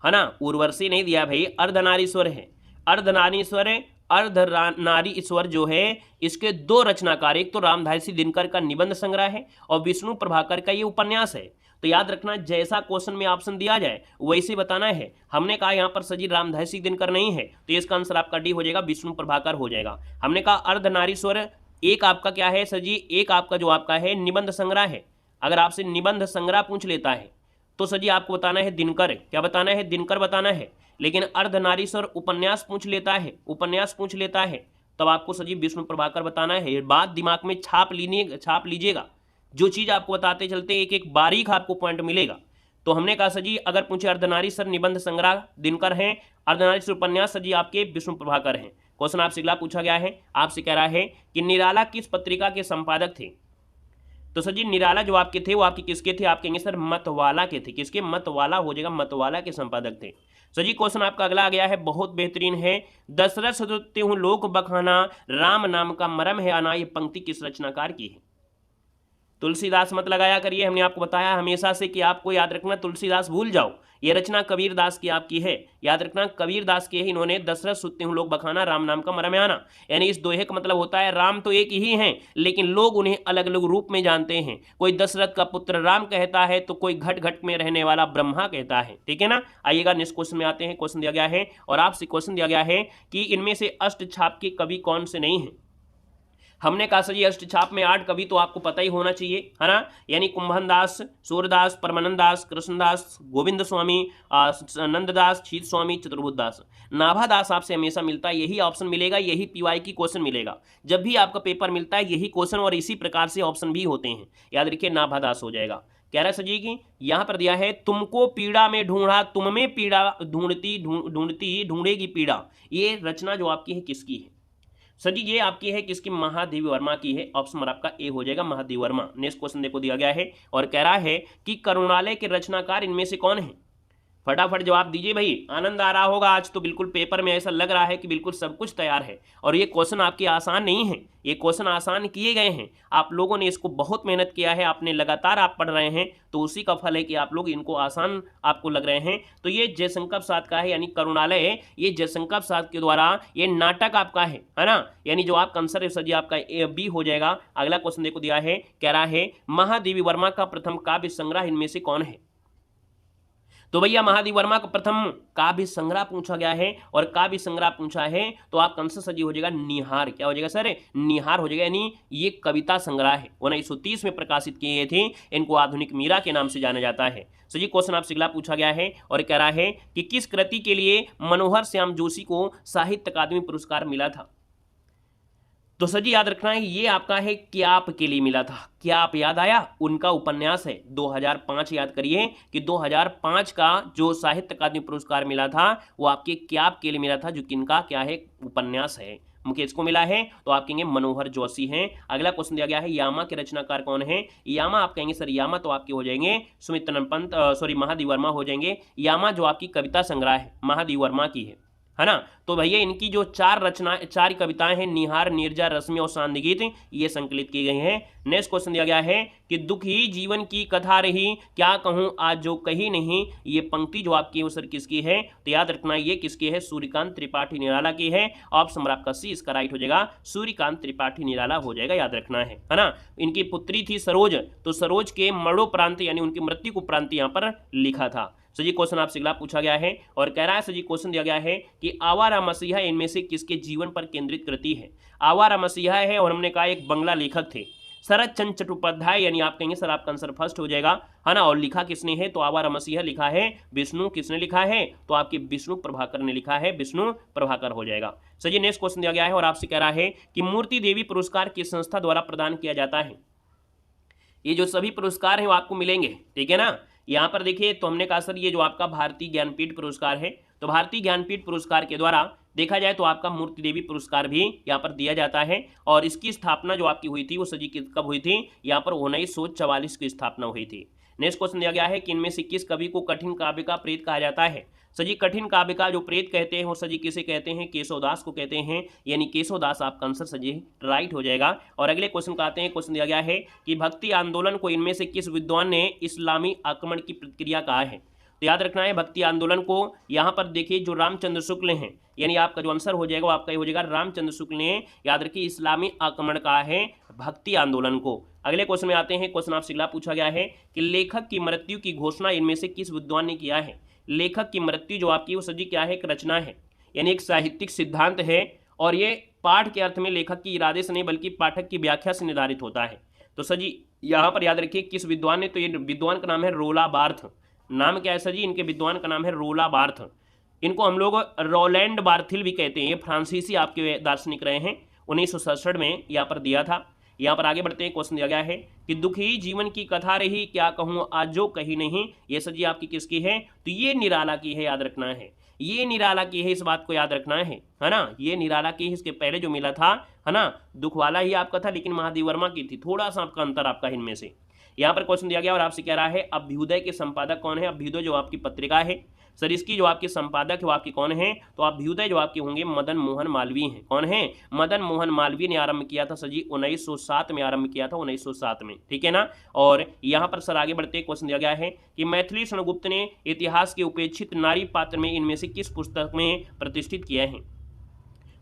ना, उर्वशी नहीं दिया भाई, अर्ध नारीश्वर है। अर्ध नारीश्वर है, अर्ध नारी ईश्वर जो है इसके दो रचनाकार, एक तो रामधारी दिनकर का निबंध संग्रह है और विष्णु प्रभाकर का ये उपन्यास है। तो याद रखना जैसा क्वेश्चन में ऑप्शन दिया जाए वैसे बताना है। हमने कहा यहाँ पर सजी रामधारी दिनकर नहीं है तो इसका आंसर आपका डी हो जाएगा, विष्णु प्रभाकर हो जाएगा। हमने कहा अर्धनारीश्वर एक आपका क्या है सजी, एक आपका जो आपका है निबंध संग्रह है। अगर आपसे निबंध संग्रह पूछ लेता है तो सजी आपको बताना है दिनकर, क्या बताना है? दिनकर बताना है। लेकिन अर्धनारीश्वर उपन्यास पूछ लेता है, उपन्यास पूछ लेता है तब आपको सजी विष्णु प्रभाकर बताना है। ये बात दिमाग में छाप लीजिएगा, जो चीज आपको बताते चलते एक एक बारीक आपको पॉइंट मिलेगा। तो हमने कहा सजी अगर पूछे अर्धनारीश्वर निबंध संग्रह दिनकर है, अर्धनारीश्वर उपन्यास सजी आपके विष्णु प्रभाकर हैं। क्वेश्चन आपसे अगला पूछा गया है, आपसे कह रहा है कि निराला किस पत्रिका के संपादक थे? तो सर जी निराला जो आपके थे वो आपके किसके थे? आप कहेंगे सर मतवाला के थे। किसके? मतवाला हो जाएगा, मतवाला के संपादक थे। सर जी क्वेश्चन आपका अगला आ गया है, बहुत बेहतरीन है। दशरथ सतुते हूँ लोक बखाना, राम नाम का मरम है आना, ये पंक्ति किस रचनाकार की है? तुलसीदास मत लगाया करिए, हमने आपको बताया हमेशा से कि आपको याद रखना तुलसीदास भूल जाओ, ये रचना कबीरदास की आपकी है। याद रखना कबीरदास के ही इन्होंने दशरथ सुनते हूँ लोग बखाना, राम नाम का मरम आना, यानी इस दोहे का मतलब होता है राम तो एक ही हैं लेकिन लोग उन्हें अलग अलग रूप में जानते हैं। कोई दशरथ का पुत्र राम कहता है तो कोई घट घट में रहने वाला ब्रह्मा कहता है। ठीक है ना, आइएगा नेक्स्ट क्वेश्चन में आते हैं। क्वेश्चन दिया गया है और आपसे क्वेश्चन दिया गया है कि इनमें से अष्टछाप के कवि कौन से नहीं है? हमने कहा सर जी अष्टछाप में 8 कवि तो आपको पता ही होना चाहिए, है ना, यानी कुंभन दास, सूरदास, परमानंद दास, कृष्णदास, गोविंद स्वामी, नंददास, शीत स्वामी, चतुर्भुज दास। नाभा दास आपसे हमेशा मिलता है, यही ऑप्शन मिलेगा, यही पीवाई की क्वेश्चन मिलेगा। जब भी आपका पेपर मिलता है यही क्वेश्चन और इसी प्रकार से ऑप्शन भी होते हैं, याद रखिए नाभा दास हो जाएगा। कह रहा है सजी की यहां पर दिया है तुमको पीड़ा में ढूंढा, तुम में पीड़ा ढूंढती ढूंढेगी पीड़ा, ये रचना जो आपकी है किसकी है? सर जी ये आपकी है किसकी? महादेवी वर्मा की है। ऑप्शन नंबर आपका ए हो जाएगा, महादेवी वर्मा। नेक्स्ट क्वेश्चन देखो दिया गया है और कह रहा है कि करुणालय के रचनाकार इनमें से कौन है? फटाफट जवाब दीजिए भाई, आनंद आ रहा होगा आज तो, बिल्कुल पेपर में ऐसा लग रहा है कि बिल्कुल सब कुछ तैयार है। और ये क्वेश्चन आपके आसान नहीं है, ये क्वेश्चन आसान किए गए हैं, आप लोगों ने इसको बहुत मेहनत किया है, आपने लगातार आप पढ़ रहे हैं तो उसी का फल है कि आप लोग इनको आसान आपको लग रहे हैं। तो ये जयशंकर प्रसाद का है, यानी करुणालय ये जयशंकर प्रसाद के द्वारा ये नाटक आपका है ना, यानी जो आपका आंसर है सर आपका ए बी हो जाएगा। अगला क्वेश्चन देखो दिया है, कह रहा है महादेवी वर्मा का प्रथम काव्य संग्रह इनमें से कौन है? तो भैया महादेवी वर्मा का प्रथम काव्य संग्रह पूछा गया है और काव्य संग्रह पूछा है तो आपका आंसर सजी हो जाएगा निहार। क्या हो जाएगा सर? निहार हो जाएगा, यानी ये कविता संग्रह है, 1930 में प्रकाशित किए थे। इनको आधुनिक मीरा के नाम से जाना जाता है। सजी क्वेश्चन आपसे अगला पूछा गया है और कह रहा है कि किस कृति के लिए मनोहर श्याम जोशी को साहित्य अकादमी पुरस्कार मिला था? तो सर जी याद रखना है ये आपका है क्याप के लिए मिला था। क्याप याद आया? उनका उपन्यास है 2005, याद करिए कि 2005 का जो साहित्य अकादमी पुरस्कार मिला था वो आपके क्याप के लिए मिला था, जो किनका क्या है उपन्यास है, किसको मिला है? तो आप कहेंगे मनोहर जोशी हैं। अगला क्वेश्चन दिया गया है यामा के रचनाकार कौन है? यामा आप कहेंगे सर यामा तो आपके हो जाएंगे सुमित्रन पंत, महादेवी वर्मा हो जाएंगे। यामा जो आपकी कविता संग्रह है महादेवी वर्मा की है ना। तो भैया इनकी जो चार कविताएं हैं निहार, नीरजा, रश्मि और शांति गीत, ये संकलित की गई हैं। नेक्स्ट क्वेश्चन दिया गया है कि दुख ही जीवन की कथा रही, क्या कहूं आज जो कही नहीं, ये पंक्ति जो आपकी है सर किसकी है? तो याद रखना ये किसकी है? सूर्यकांत त्रिपाठी निराला की है। ऑप्शन नंबर आपका सी इसका राइट हो जाएगा, सूर्यकांत त्रिपाठी निराला हो जाएगा, याद रखना है ना। इनकी पुत्री थी सरोज, तो सरोज के मरणोपरांत यानी उनकी मृत्यु को उपरांत यहाँ पर लिखा था। सजी क्वेश्चन आपसे अगला पूछा गया है और कह रहा है सजी क्वेश्चन दिया गया है कि आवारा मसीहा इनमें से किसके जीवन पर केंद्रित कृति है? आवारा मसीहा है और हमने कहा एक बंगला लेखक थे, शरद चंद्र चट्टोपाध्याय, यानी आप कहेंगे सर आपका आंसर फर्स्ट हो जाएगा, है ना। और लिखा किसने है, तो आवारा मसीहा लिखा है विष्णु, किसने लिखा है, तो आपके विष्णु प्रभाकर ने लिखा है, विष्णु प्रभाकर हो जाएगा। सर जी नेक्स्ट क्वेश्चन दिया गया है और आपसे कह रहा है कि मूर्ति देवी पुरस्कार किस संस्था द्वारा प्रदान किया जाता है। ये जो सभी पुरस्कार हैं वो आपको मिलेंगे, ठीक है ना। यहाँ पर देखिए तो हमने कहा सर ये जो आपका भारतीय ज्ञानपीठ पुरस्कार है, तो भारतीय ज्ञानपीठ पुरस्कार के द्वारा देखा जाए तो आपका मूर्ति देवी पुरस्कार भी यहाँ पर दिया जाता है। और इसकी स्थापना जो आपकी हुई थी वो सजी कब हुई थी, यहाँ पर 1944 की स्थापना हुई थी। नेक्स्ट क्वेश्चन दिया गया है कि इनमें से किस कवि को कठिन काव्य का प्रेत कहा जाता है। सजी कठिन काव्य का जो प्रेत कहते हैं वो सजी किसे कहते हैं, केशवदास को कहते हैं, यानी केशवदास आपका आंसर सजी राइट हो जाएगा। और अगले क्वेश्चन का आते हैं, क्वेश्चन दिया गया है कि भक्ति आंदोलन को इनमें से किस विद्वान ने इस्लामी आक्रमण की प्रतिक्रिया कहा है। तो याद रखना है भक्ति आंदोलन को, यहाँ पर देखिए जो रामचंद्र शुक्ल हैं, यानी आपका जो आंसर हो जाएगा वो आपका ये हो जाएगा रामचंद्र शुक्ल ने याद रखिए इस्लामी आक्रमण कहा है भक्ति आंदोलन को। अगले क्वेश्चन में आते हैं, क्वेश्चन आपसे अगला पूछा गया है कि लेखक की मृत्यु की घोषणा इनमें से किस विद्वान ने किया है। लेखक की मृत्यु जो आपकी वो सजी क्या है, एक रचना है, यानी एक साहित्यिक सिद्धांत है, और ये पाठ के अर्थ में लेखक की इरादे से नहीं बल्कि पाठक की व्याख्या से निर्धारित होता है। तो सजी यहाँ पर याद रखिए किस विद्वान ने, तो ये विद्वान का नाम है रोला बार्थ। नाम क्या है सर जी, इनके विद्वान का नाम है रोला बार्थ। इनको हम लोग रोलैंड बार्थिल भी कहते हैं। ये फ्रांसीसी आपके दार्शनिक रहे हैं, 1967 में यहाँ पर दिया था। यहाँ पर आगे बढ़ते हैं, क्वेश्चन दिया गया है कि दुखी जीवन की कथा रही क्या कहूँ आज जो कहीं नहीं, ये सर जी आपकी किसकी है, तो ये निराला की है, याद रखना है ये निराला की है, इस बात को याद रखना है ना। ये निराला की है, इसके पहले जो मिला था है ना दुख वाला ही आपका था, लेकिन महादेव वर्मा की थी, थोड़ा सा आपका अंतर आपका इनमें से। यहाँ पर क्वेश्चन दिया गया और आपसे कह रहा है अभ्युदय के संपादक कौन है। अभ्युदय जो आपकी पत्रिका है सर, इसकी जो आपके संपादक है वो आपके कौन है, तो अभ्युदय जो आपके होंगे मदन मोहन मालवीय हैं। कौन है, मदन मोहन मालवीय ने आरंभ किया था सर जी 1907 में आरंभ किया था, 1907 में, ठीक है ना। और यहाँ पर सर आगे बढ़ते क्वेश्चन दिया गया है कि मैथिली शरणगुप्त ने इतिहास के उपेक्षित नारी पात्र में इनमें से किस पुस्तक में प्रतिष्ठित किया है।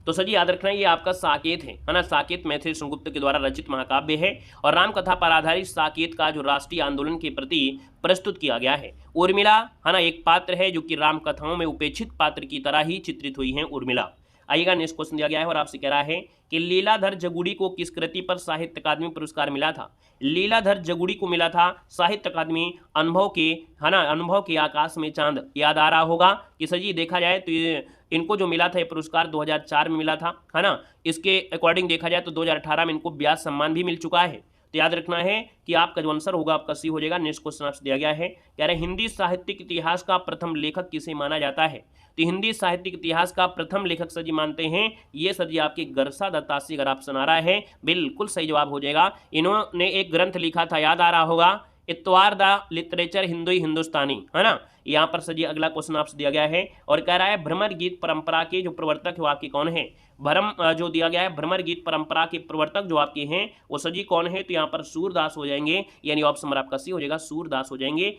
तो सर जी याद रखना ये आपका साकेत है ना। साकेत मैथिली शरणगुप्त के द्वारा रचित महाकाव्य है और रामकथा पर आधारित साकेत का जो राष्ट्रीय आंदोलन के प्रति प्रस्तुत किया गया है। उर्मिला है ना एक पात्र है जो कि रामकथाओं में उपेक्षित पात्र की तरह ही चित्रित हुई है उर्मिला। आइएगा नेक्स्ट क्वेश्चन दिया गया है और आपसे कह रहा है कि लीलाधर जगुड़ी को किस कृति पर साहित्य अकादमी पुरस्कार मिला था। लीलाधर जगुड़ी को मिला था साहित्य अकादमी अनुभव के, है ना, अनुभव के आकाश में चांद। याद आ रहा होगा कि सर जी देखा जाए तो ये इनको जो मिला था ये पुरस्कार 2004 में मिला था, है ना। इसके अकॉर्डिंग देखा जाए तो 2018 में इनको व्यास सम्मान भी मिल चुका है। तो याद रखना है कि आपका जो आंसर होगा आपका सी हो जाएगा। नेक्स्ट क्वेश्चन आपसे दिया गया है, कह रहे हिंदी साहित्यिक इतिहास का प्रथम लेखक किसे माना जाता है। तो हिंदी साहित्यिक इतिहास का प्रथम लेखक सर जी मानते हैं ये सर जी आपके गरसा दत्तासी। अगर आप सुना रहा है बिल्कुल सही जवाब हो जाएगा। इन्होंने एक ग्रंथ लिखा था, याद आ रहा होगा, इतवार द लिटरेचर हिंदुस्तानी, है ना। यहाँ पर सर जी अगला क्वेश्चन आपसे दिया गया है और कह रहा है भ्रमर गीत परंपरा के जो प्रवर्तक है वो आपके कौन है। जो दिया गया है भ्रमर गीत परंपरा के प्रवर्तक जो आपके हैं वो सर जी कौन है, तो यहाँ पर सूरदास हो जाएंगे, यानी ऑप्शन नंबर आपका सी हो जाएगा, सूरदास हो जाएंगे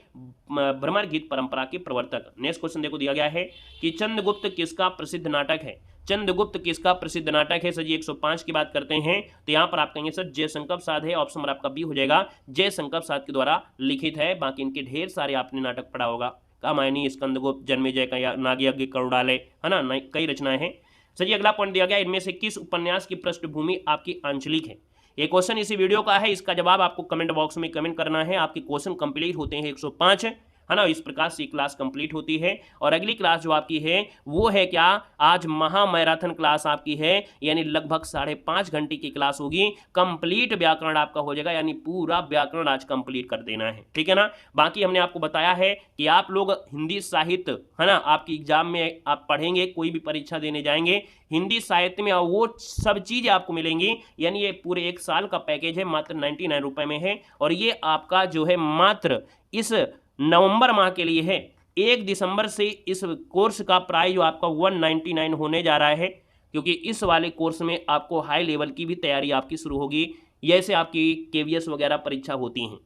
भ्रमर गीत परंपरा के प्रवर्तक। नेक्स्ट क्वेश्चन देखो दिया गया है कि चंद्रगुप्त किसका प्रसिद्ध नाटक है। चंद्रगुप्त किसका प्रसिद्ध नाटक है, सर जी 105 की बात करते हैं तो यहाँ पर आप कहेंगे सर जयशंकर प्रसाद है, ऑप्शन नंबर आपका बी हो जाएगा, जयशंकर प्रसाद के द्वारा लिखित है। बाकी इनके ढेर सारे आपने नाटक पढ़ा होगा, कामायनी, स्कंदगुप्त, जन्मेजय का नागयज्ञ, करुणालय, है ना, कई रचनाएं हैं। सर जी अगला पॉइंट दिया गया इनमें से किस उपन्यास की पृष्ठभूमि आपकी आंचलिक है। ये क्वेश्चन इसी वीडियो का है, इसका जवाब आपको कमेंट बॉक्स में कमेंट करना है। आपके क्वेश्चन कंप्लीट होते हैं 105, है ना। इस प्रकार से क्लास कंप्लीट होती है और अगली क्लास जो आपकी है वो है क्या, आज महामैराथन क्लास आपकी है, यानी लगभग 5.5 घंटे की क्लास होगी। कंप्लीट व्याकरण आपका हो जाएगा, यानी पूरा व्याकरण आज कंप्लीट कर देना है, ठीक है ना। बाकी हमने आपको बताया है कि आप लोग हिंदी साहित्य, है ना, आपकी एग्जाम में आप पढ़ेंगे, कोई भी परीक्षा देने जाएंगे हिंदी साहित्य में वो सब चीज़ें आपको मिलेंगी। यानी ये पूरे 1 साल का पैकेज है, मात्र 99 रुपये में है और ये आपका जो है मात्र इस नवंबर माह के लिए है। 1 दिसंबर से इस कोर्स का प्राइस जो आपका 199 होने जा रहा है, क्योंकि इस वाले कोर्स में आपको हाई लेवल की भी तैयारी आपकी शुरू होगी, जैसे आपकी KVS वगैरह परीक्षा होती हैं।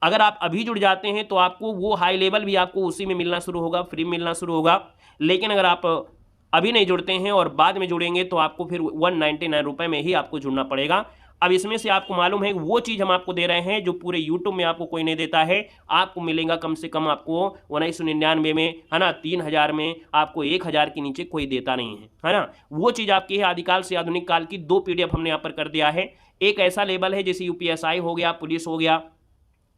अगर आप अभी जुड़ जाते हैं तो आपको वो हाई लेवल भी आपको उसी में मिलना शुरू होगा, फ्री मिलना शुरू होगा। लेकिन अगर आप अभी नहीं जुड़ते हैं और बाद में जुड़ेंगे तो आपको फिर 199 रुपये में ही आपको जुड़ना पड़ेगा। अब इसमें से आपको मालूम है वो चीज़ हम आपको दे रहे हैं जो पूरे यूट्यूब में आपको कोई नहीं देता है। आपको मिलेगा कम से कम आपको 1999 में, है ना, 3000 में, आपको 1000 के नीचे कोई देता नहीं है, है ना। वो चीज़ आपकी है आदिकाल से आधुनिक काल की 2 PDF हमने यहाँ पर कर दिया है। एक ऐसा लेवल है जैसे यूपीएसआई हो गया, पुलिस हो गया,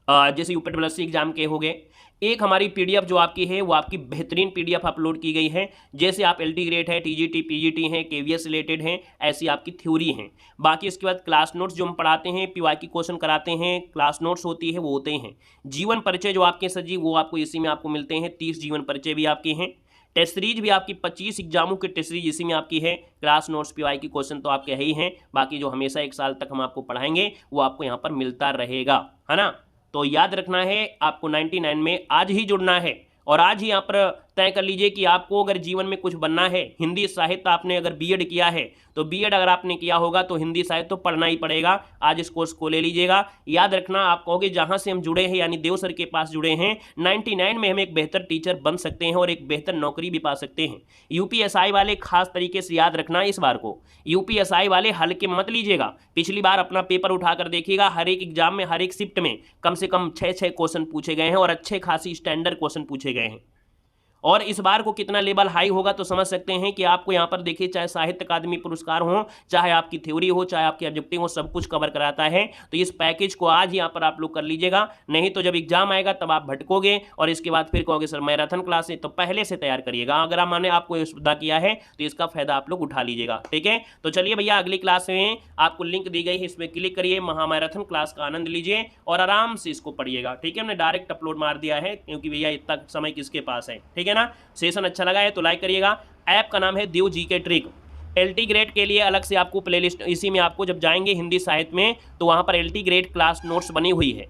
जैसे यूपीएससी एग्जाम के हो गए। एक हमारी पीडीएफ जो आपकी है वो आपकी बेहतरीन पीडीएफ अपलोड की गई है, जैसे आप एलटी ग्रेड है, टीजीटी, पीजीटी हैं, केवीएस रिलेटेड हैं, ऐसी आपकी थ्योरी हैं। बाकी इसके बाद क्लास नोट्स जो हम पढ़ाते हैं, पीवाईक्यू की क्वेश्चन कराते हैं, क्लास नोट्स होती है वो होते हैं। जीवन परिचय जो आपके सर जी वो आपको इसी में आपको मिलते हैं, 30 जीवन परिचय भी आपके हैं। टेस्ट सीरीज भी आपकी 25 एग्जामों की टेस्ट सीरीज इसी में आपकी है। क्लास नोट्स, पीवाईक्यू की क्वेश्चन तो आपके ही हैं, बाकी जो हमेशा 1 साल तक हम आपको पढ़ाएंगे वो आपको यहाँ पर मिलता रहेगा, है ना। तो याद रखना है आपको 99 में आज ही जुड़ना है और आज ही यहाँ पर तय कर लीजिए कि आपको अगर जीवन में कुछ बनना है, हिंदी साहित्य आपने अगर बीएड किया है तो बीएड अगर आपने किया होगा तो हिंदी साहित्य तो पढ़ना ही पड़ेगा। आज इस कोर्स को ले लीजिएगा। याद रखना, आप कहोगे जहां से हम जुड़े हैं यानी देव सर के पास जुड़े हैं, 99 में हम एक बेहतर टीचर बन सकते हैं और एक बेहतर नौकरी भी पा सकते हैं। यूपीएसआई वाले खास तरीके से याद रखना, इस बार को यूपीएसआई वाले हल्के मत लीजिएगा। पिछली बार अपना पेपर उठाकर देखिएगा, हर एक एग्जाम में, हर एक शिफ्ट में कम से कम 6 क्वेश्चन पूछे गए हैं और अच्छे खासी स्टैंडर्ड क्वेश्चन पूछे गए हैं। और इस बार को कितना लेवल हाई होगा तो समझ सकते हैं कि आपको यहाँ पर देखिए, चाहे साहित्य अकादमी पुरस्कार हो, चाहे आपकी थ्योरी हो, चाहे आपकी ऑब्जेक्टिव हो, सब कुछ कवर कराता है। तो इस पैकेज को आज यहाँ पर आप लोग कर लीजिएगा, नहीं तो जब एग्जाम आएगा तब आप भटकोगे और इसके बाद फिर कहोगे सर मैराथन क्लास है। तो पहले से तैयार करिएगा। अगर मैंने आपको सुविधा किया है तो इसका फायदा आप लोग उठा लीजिएगा, ठीक है। तो चलिए भैया, अगली क्लास में आपको लिंक दी गई है, इसमें क्लिक करिए, महामैराथन क्लास का आनंद लीजिए और आराम से इसको पढ़िएगा, ठीक है। हमने डायरेक्ट अपलोड मार दिया है क्योंकि भैया इतना समय किसके पास है, ठीक है ना। सेशन अच्छा लगा है तो लाइक करिएगा। ऐप का नाम है देव जीके ट्रिक। एलटी ग्रेड के लिए अलग से आपको प्लेलिस्ट, इसी में आपको जब जाएंगे हिंदी साहित्य में तो वहां पर एलटी ग्रेड क्लास नोट्स बनी हुई है।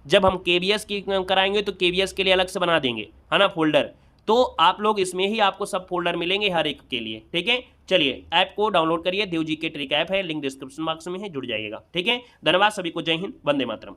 जब हम केवीएस की कराएंगे तो केवीएस के लिए अलग से बना देंगे, है ना, फोल्डर। तो आप लोग इसमें ही आपको सब फोल्डर मिलेंगे हर एक के लिए, ठीक है। चलिए ऐप को डाउनलोड करिए, देव जीके ट्रिक ऐप है, लिंक डिस्क्रिप्शन बॉक्स में है, जुड़ जाइएगा, ठीक है। धन्यवाद सभी को, जय हिंद, वंदे मातरम।